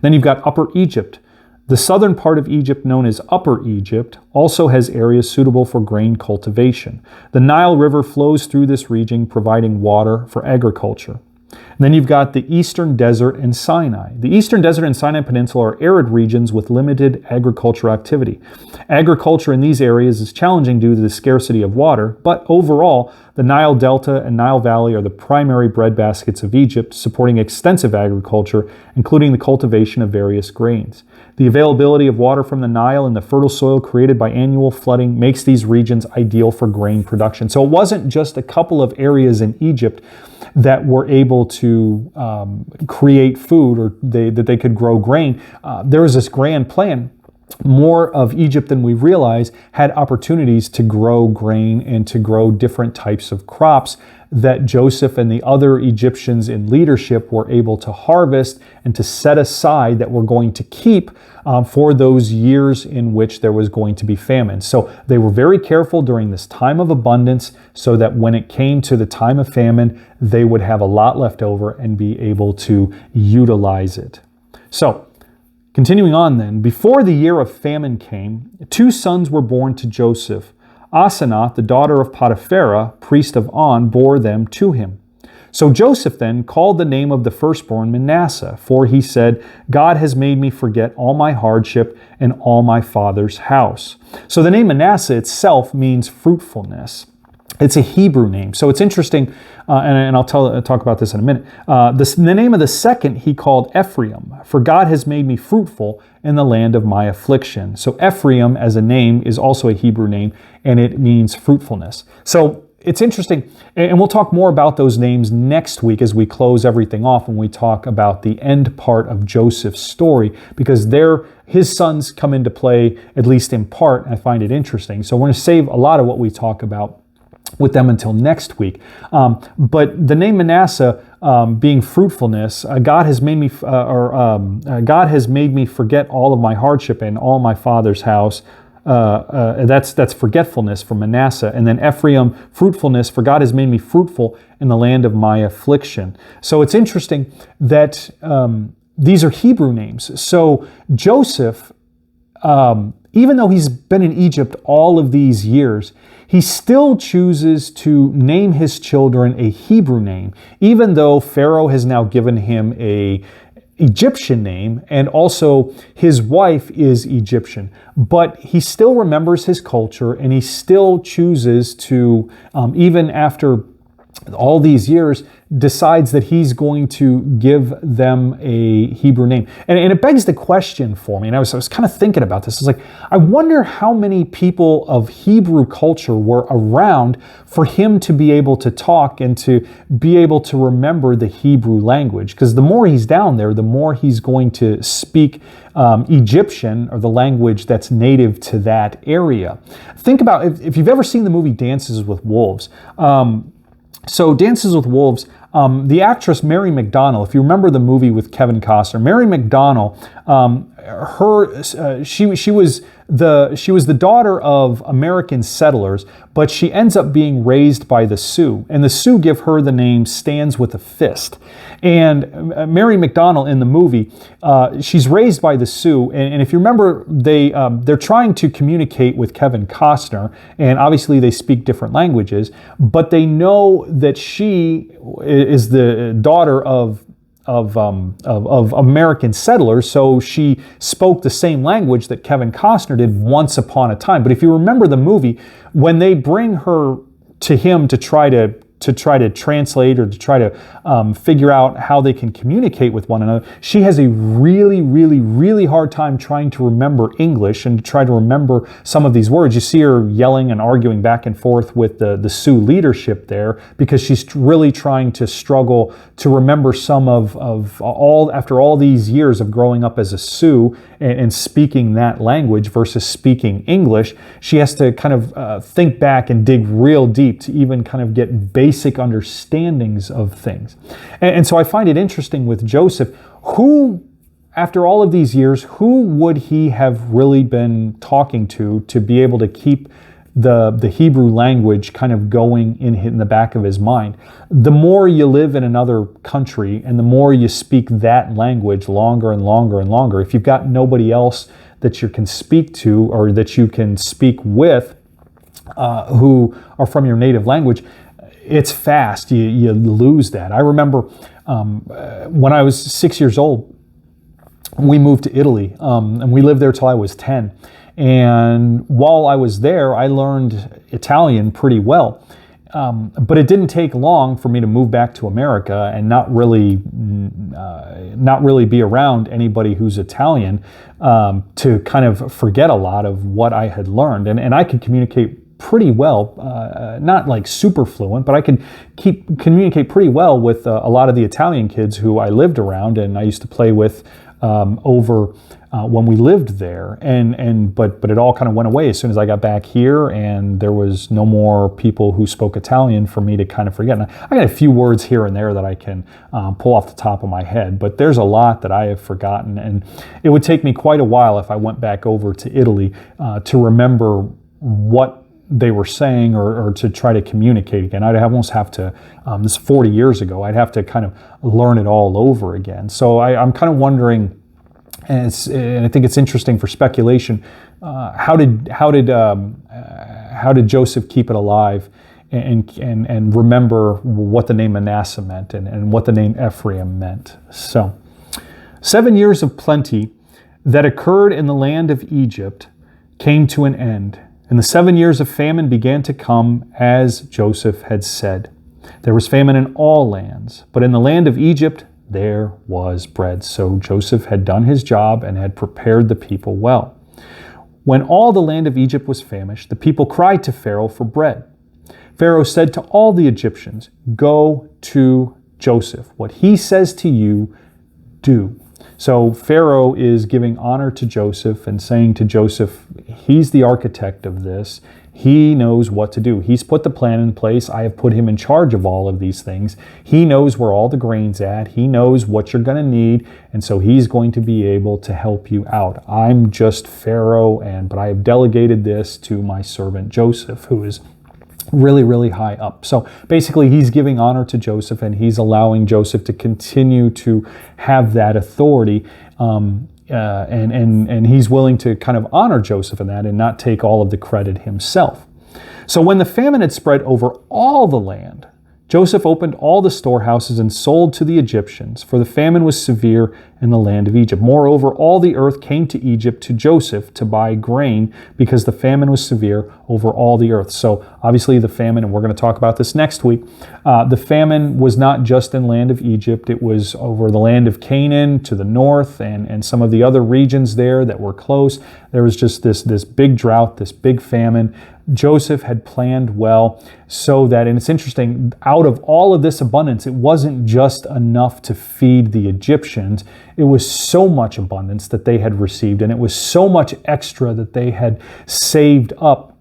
Then you've got Upper Egypt. The southern part of Egypt, known as Upper Egypt, also has areas suitable for grain cultivation. The Nile River flows through this region, providing water for agriculture. And then you've got the Eastern Desert and Sinai. The Eastern Desert and Sinai Peninsula are arid regions with limited agricultural activity. Agriculture in these areas is challenging due to the scarcity of water, but overall, the Nile Delta and Nile Valley are the primary breadbaskets of Egypt, supporting extensive agriculture, including the cultivation of various grains. The availability of water from the Nile and the fertile soil created by annual flooding makes these regions ideal for grain production. So it wasn't just a couple of areas in Egypt that were able to create food or that they could grow grain. There was this grand plan more of Egypt than we realize had opportunities to grow grain and to grow different types of crops that Joseph and the other Egyptians in leadership were able to harvest and to set aside that were going to keep for those years in which there was going to be famine. So they were very careful during this time of abundance so that when it came to the time of famine, they would have a lot left over and be able to utilize it. So, continuing on then, before the year of famine came, 2 sons were born to Joseph. Asenath, the daughter of Potipharah, priest of On, bore them to him. So Joseph then called the name of the firstborn Manasseh, for he said, God has made me forget all my hardship and all my father's house. So the name Manasseh itself means fruitfulness. It's a Hebrew name. So it's interesting, and I'll talk about this in a minute. The name of the second he called Ephraim, for God has made me fruitful in the land of my affliction. So Ephraim as a name is also a Hebrew name, and it means fruitfulness. So it's interesting, and we'll talk more about those names next week as we close everything off when we talk about the end part of Joseph's story, because his sons come into play, at least in part, and I find it interesting. So we're going to save a lot of what we talk about with them until next week. But the name Manasseh being fruitfulness, God has made me forget all of my hardship and all my father's house. That's forgetfulness from Manasseh. And then Ephraim, fruitfulness, for God has made me fruitful in the land of my affliction. So it's interesting that these are Hebrew names. So Joseph, even though he's been in Egypt all of these years, he still chooses to name his children a Hebrew name, even though Pharaoh has now given him a Egyptian name, and also his wife is Egyptian. But he still remembers his culture, and he still chooses to, even after all these years, decides that he's going to give them a Hebrew name. And it begs the question for me, and I was kind of thinking about this. It's like, I wonder how many people of Hebrew culture were around for him to be able to talk and to be able to remember the Hebrew language. Because the more he's down there, the more he's going to speak Egyptian, or the language that's native to that area. Think about, if you've ever seen the movie Dances with Wolves, so Dances with Wolves, the actress Mary McDonnell, if you remember the movie with Kevin Costner, Mary McDonnell, she was the daughter of American settlers, but she ends up being raised by the Sioux, and the Sioux give her the name Stands with a Fist. And Mary McDonnell in the movie, she's raised by the Sioux, and if you remember, they're trying to communicate with Kevin Costner, and obviously they speak different languages, but they know that she is the daughter of American settlers, so she spoke the same language that Kevin Costner did once upon a time. But if you remember the movie, when they bring her to him to try to translate, or to try to figure out how they can communicate with one another, she has a really, really, really hard time trying to remember English and to try to remember some of these words. You see her yelling and arguing back and forth with the Sioux leadership there, because she's really trying to struggle to remember some of all, after all these years of growing up as a Sioux and speaking that language versus speaking English. She has to kind of think back and dig real deep to even kind of get basic understandings of things. And so I find it interesting with Joseph, who, after all of these years, who would he have really been talking to be able to keep the Hebrew language kind of going in the back of his mind? The more you live in another country and the more you speak that language longer and longer and longer, if you've got nobody else that you can speak to or that you can speak with who are from your native language, it's fast. You lose that. I remember when I was 6 years old, we moved to Italy, and we lived there till I was 10. And while I was there, I learned Italian pretty well. But it didn't take long for me to move back to America and not really be around anybody who's Italian, to kind of forget a lot of what I had learned. And I could communicate pretty well, not like super fluent, but I could communicate pretty well with a lot of the Italian kids who I lived around and I used to play with over when we lived there, but it all kind of went away as soon as I got back here, and there was no more people who spoke Italian for me to kind of forget. And I got a few words here and there that I can pull off the top of my head, but there's a lot that I have forgotten, and it would take me quite a while if I went back over to Italy to remember what they were saying or to try to communicate again. I'd almost have to, this is 40 years ago, I'd have to kind of learn it all over again. So I'm kind of wondering, and I think it's interesting for speculation, how did Joseph keep it alive and remember what the name Manasseh meant and what the name Ephraim meant? So 7 years of plenty that occurred in the land of Egypt came to an end, and the 7 years of famine began to come, as Joseph had said. There was famine in all lands, but in the land of Egypt there was bread. So Joseph had done his job and had prepared the people well. When all the land of Egypt was famished, the people cried to Pharaoh for bread. Pharaoh said to all the Egyptians, "Go to Joseph. What he says to you, do." So Pharaoh is giving honor to Joseph and saying to Joseph, he's the architect of this. He knows what to do. He's put the plan in place. I have put him in charge of all of these things. He knows where all the grain's at. He knows what you're going to need. And so he's going to be able to help you out. I'm just Pharaoh, but I have delegated this to my servant Joseph, who is really, really high up. So basically he's giving honor to Joseph, and he's allowing Joseph to continue to have that authority. And he's willing to kind of honor Joseph in that and not take all of the credit himself. So when the famine had spread over all the land, Joseph opened all the storehouses and sold to the Egyptians, for the famine was severe in the land of Egypt. Moreover, all the earth came to Egypt to Joseph to buy grain, because the famine was severe over all the earth. So obviously the famine, and we're going to talk about this next week, the famine was not just in the land of Egypt. It was over the land of Canaan to the north and some of the other regions there that were close. There was just this big drought, this big famine. Joseph had planned well so that, and it's interesting, out of all of this abundance, it wasn't just enough to feed the Egyptians. It was so much abundance that they had received, and it was so much extra that they had saved up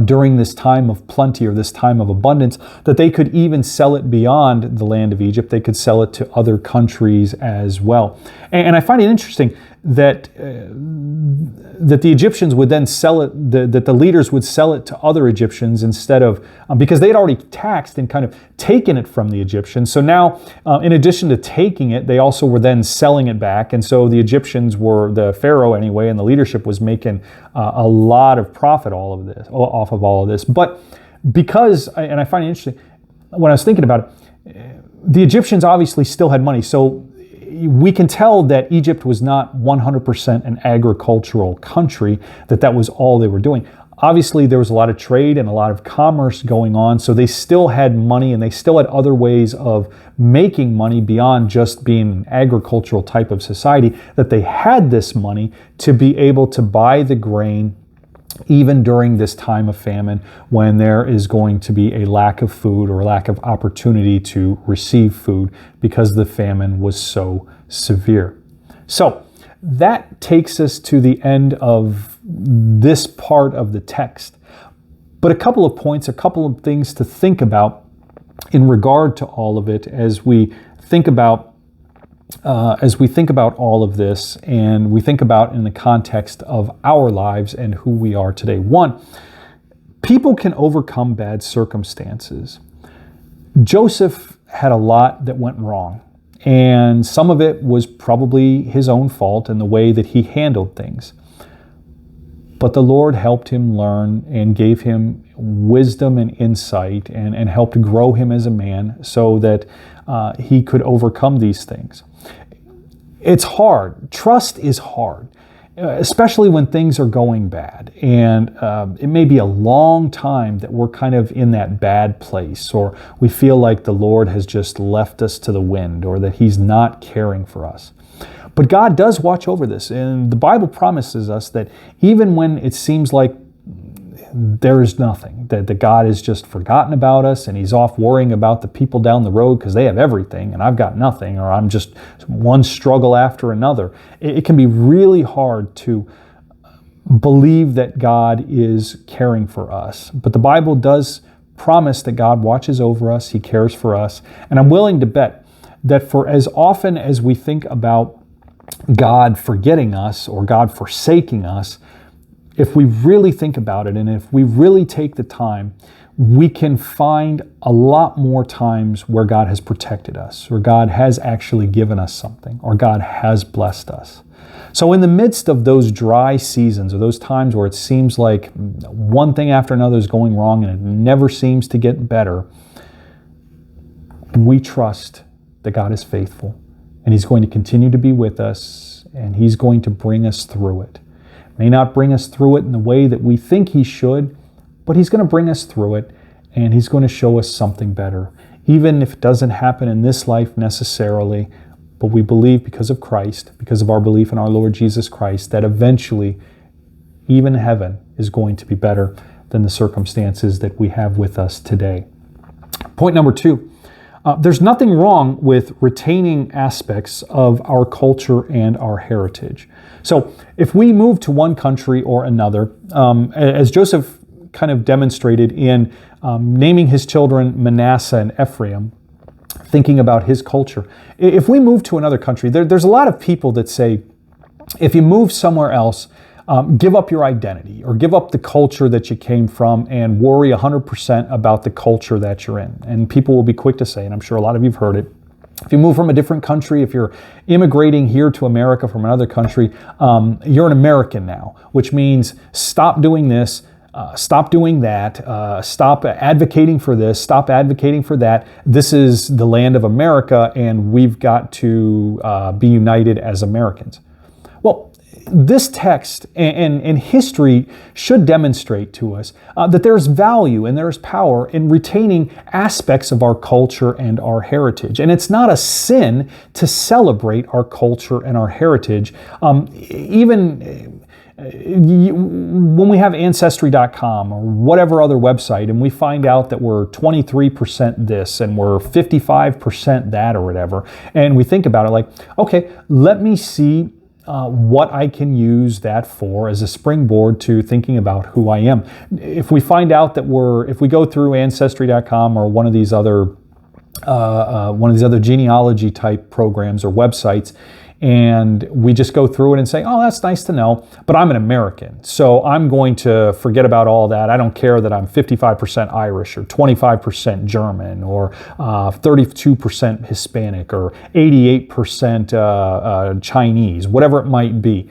during this time of plenty, or this time of abundance, that they could even sell it beyond the land of Egypt. They could sell it to other countries as well. And I find it interesting that the Egyptians would then sell it, that the leaders would sell it to other Egyptians instead of, because they had already taxed and kind of taken it from the Egyptians. So now, in addition to taking it, they also were then selling it back. And so the Egyptians were, the Pharaoh anyway, and the leadership was making a lot of profit off of all of this. But because, and I find it interesting, when I was thinking about it, the Egyptians obviously still had money. So we can tell that Egypt was not 100% an agricultural country, that was all they were doing. Obviously, there was a lot of trade and a lot of commerce going on, so they still had money, and they still had other ways of making money beyond just being an agricultural type of society, that they had this money to be able to buy the grain even during this time of famine, when there is going to be a lack of food or a lack of opportunity to receive food because the famine was so severe. So that takes us to the end of this part of the text. But a couple of points, a couple of things to think about in regard to all of it as we think about all of this, and we think about in the context of our lives and who we are today. One, people can overcome bad circumstances. Joseph had a lot that went wrong, and some of it was probably his own fault in the way that he handled things. But the Lord helped him learn and gave him wisdom and insight, and helped grow him as a man so that he could overcome these things. It's hard. Trust is hard, especially when things are going bad. And it may be a long time that we're kind of in that bad place, or we feel like the Lord has just left us to the wind, or that He's not caring for us. But God does watch over this, and the Bible promises us that even when it seems like there is nothing, that God has just forgotten about us and he's off worrying about the people down the road because they have everything and I've got nothing, or I'm just one struggle after another. It can be really hard to believe that God is caring for us. But the Bible does promise that God watches over us, he cares for us. And I'm willing to bet that for as often as we think about God forgetting us or God forsaking us, if we really think about it and if we really take the time, we can find a lot more times where God has protected us, or God has actually given us something, or God has blessed us. So in the midst of those dry seasons, or those times where it seems like one thing after another is going wrong and it never seems to get better, we trust that God is faithful and he's going to continue to be with us and he's going to bring us through it. May not bring us through it in the way that we think he should, but he's going to bring us through it and he's going to show us something better. Even if it doesn't happen in this life necessarily, but we believe because of Christ, because of our belief in our Lord Jesus Christ, that eventually even heaven is going to be better than the circumstances that we have with us today. Point number 2. There's nothing wrong with retaining aspects of our culture and our heritage. So if we move to one country or another, as Joseph kind of demonstrated in naming his children Manasseh and Ephraim, thinking about his culture. If we move to another country, there's a lot of people that say, if you move somewhere else, give up your identity or give up the culture that you came from and worry 100% about the culture that you're in. And people will be quick to say, and I'm sure a lot of you have heard it, if you move from a different country, if you're immigrating here to America from another country, you're an American now, which means stop doing this, stop doing that, stop advocating for this, stop advocating for that. This is the land of America and we've got to be united as Americans. Well, this text and history should demonstrate to us that there's value and there's power in retaining aspects of our culture and our heritage. And it's not a sin to celebrate our culture and our heritage. Even when we have Ancestry.com or whatever other website and we find out that we're 23% this and we're 55% that or whatever, and we think about it like, okay, let me see what I can use that for as a springboard to thinking about who I am. If we find out that if we go through Ancestry.com or one of these other genealogy type programs or websites, and we just go through it and say, oh, that's nice to know, but I'm an American, so I'm going to forget about all that. I don't care that I'm 55% Irish or 25% German or 32% Hispanic or 88% Chinese, whatever it might be.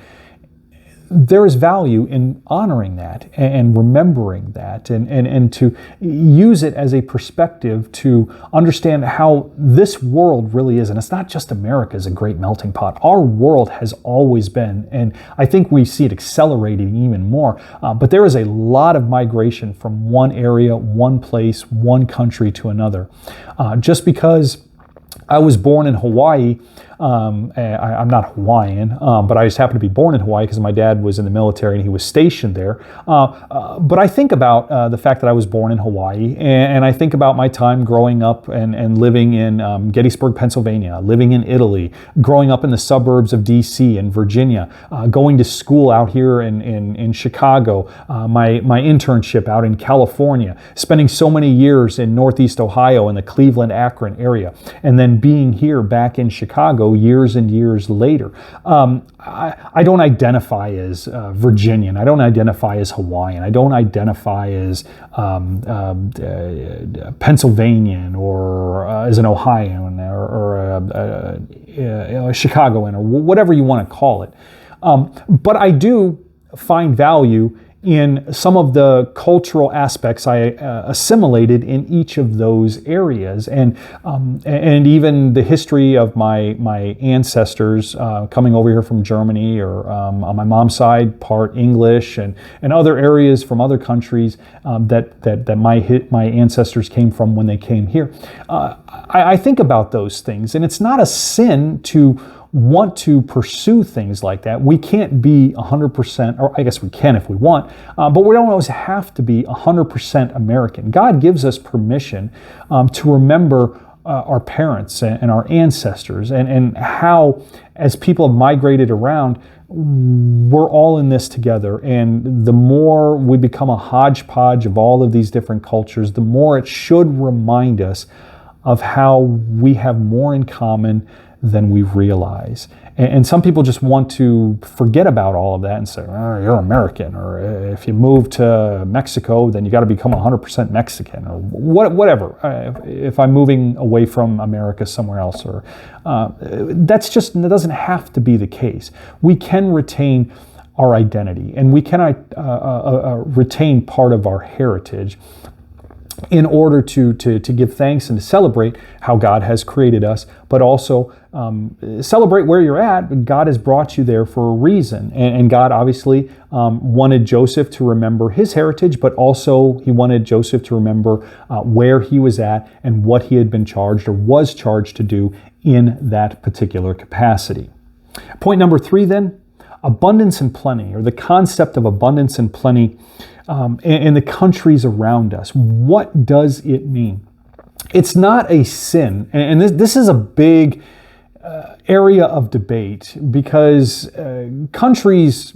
There is value in honoring that and remembering that and to use it as a perspective to understand how this world really is. And it's not just America is a great melting pot. Our world has always been, and I think we see it accelerating even more, but there is a lot of migration from one area, one place, one country to another. Just because I was born in Hawaii, I'm not Hawaiian, but I just happened to be born in Hawaii because my dad was in the military and he was stationed there. But I think about the fact that I was born in Hawaii, and I think about my time growing up and living in Gettysburg, Pennsylvania, living in Italy, growing up in the suburbs of D.C. and Virginia, going to school out here in Chicago, my internship out in California, spending so many years in Northeast Ohio in the Cleveland, Akron area, and then being here back in Chicago years and years later. I don't identify as Virginian. I don't identify as Hawaiian. I don't identify as Pennsylvanian or as an Ohioan or a Chicagoan or whatever you want to call it. But I do find value in some of the cultural aspects I assimilated in each of those areas, and even the history of my ancestors coming over here from Germany, or on my mom's side, part English, and other areas from other countries that my ancestors came from when they came here. I think about those things, and it's not a sin to want to pursue things like that. We can't be 100%, or I guess we can if we want, but we don't always have to be 100% American. God gives us permission to remember our parents and our ancestors, and how, as people have migrated around, we're all in this together. And the more we become a hodgepodge of all of these different cultures, the more it should remind us of how we have more in common than we realize. And some people just want to forget about all of that and say, oh, you're American, or if you move to Mexico, then you got to become 100% Mexican, or whatever. If I'm moving away from America somewhere else, or that doesn't have to be the case. We can retain our identity, and we can retain part of our heritage in order to give thanks and to celebrate how God has created us, but also celebrate where you're at. God has brought you there for a reason. And God obviously wanted Joseph to remember his heritage, but also he wanted Joseph to remember where he was at and what he had been charged or was charged to do in that particular capacity. Point number 3 then, abundance and plenty, or the concept of abundance and plenty in the countries around us. What does it mean? It's not a sin, and this is a big area of debate, because countries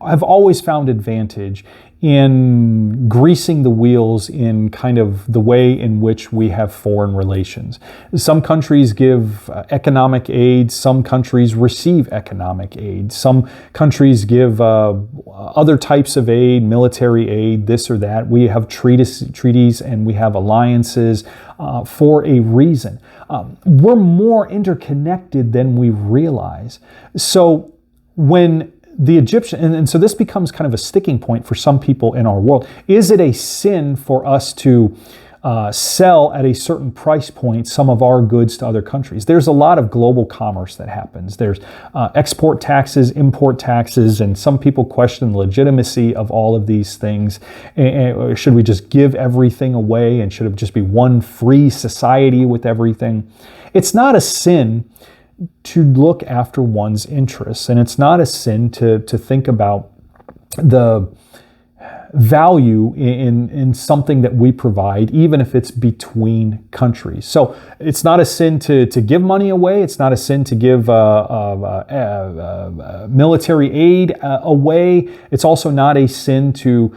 have always found advantage in greasing the wheels in kind of the way in which we have foreign relations. Some countries give economic aid, some countries receive economic aid, some countries give other types of aid, military aid, this or that. We have treaties and we have alliances for a reason. We're more interconnected than we realize. So when the Egyptian, and so this becomes kind of a sticking point for some people in our world. Is it a sin for us to sell at a certain price point some of our goods to other countries? There's a lot of global commerce that happens. There's export taxes, import taxes, and some people question the legitimacy of all of these things. Should we just give everything away, and should it just be one free society with everything? It's not a sin to look after one's interests, and it's not a sin to think about the value in something that we provide, even if it's between countries. So it's not a sin to give money away. It's not a sin to give military aid away. It's also not a sin to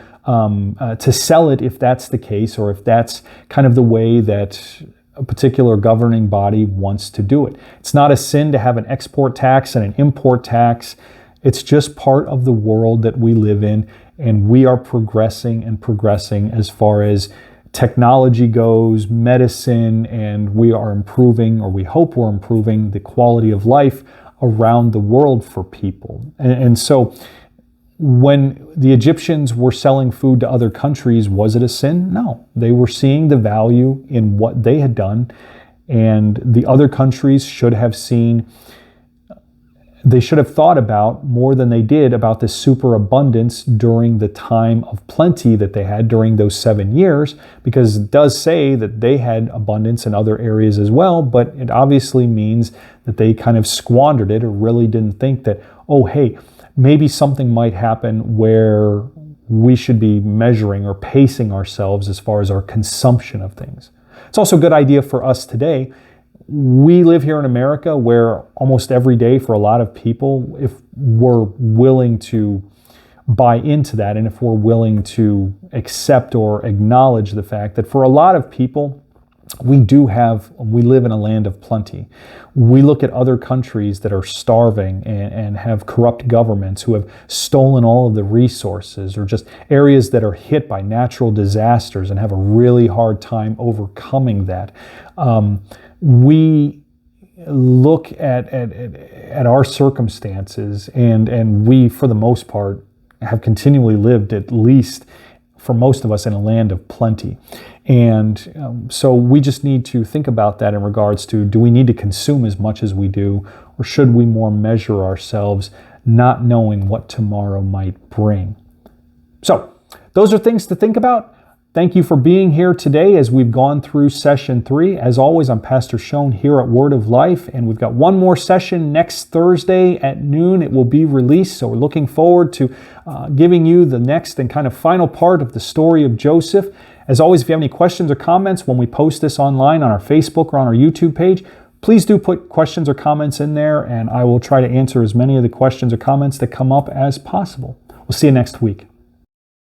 sell it if that's the case, or if that's kind of the way that a particular governing body wants to do it. It's not a sin to have an export tax and an import tax. It's just part of the world that we live in, and we are progressing as far as technology goes, medicine, and we are improving, or we hope we're improving, the quality of life around the world for people. And so when the Egyptians were selling food to other countries, was it a sin? No. They were seeing the value in what they had done, and the other countries should have thought about more than they did about this superabundance during the time of plenty that they had during those 7 years, because it does say that they had abundance in other areas as well, but it obviously means that they kind of squandered it, or really didn't think that, oh, hey, maybe something might happen where we should be measuring or pacing ourselves as far as our consumption of things. It's also a good idea for us today. We live here in America, where almost every day for a lot of people, if we're willing to buy into that, and if we're willing to accept or acknowledge the fact that for a lot of people, we live in a land of plenty. We look at other countries that are starving and have corrupt governments who have stolen all of the resources, or just areas that are hit by natural disasters and have a really hard time overcoming that. We look at our circumstances, and we, for the most part, have continually lived, at least for most of us, in a land of plenty. And so we just need to think about that in regards to, do we need to consume as much as we do, or should we more measure ourselves, not knowing what tomorrow might bring? So those are things to think about. Thank you for being here today as we've gone through session 3. As always, I'm Pastor Schoen here at Word of Life, and we've got one more session next Thursday at noon. It will be released, so we're looking forward to giving you the next and kind of final part of the story of Joseph. As always, if you have any questions or comments when we post this online on our Facebook or on our YouTube page, please do put questions or comments in there, and I will try to answer as many of the questions or comments that come up as possible. We'll see you next week.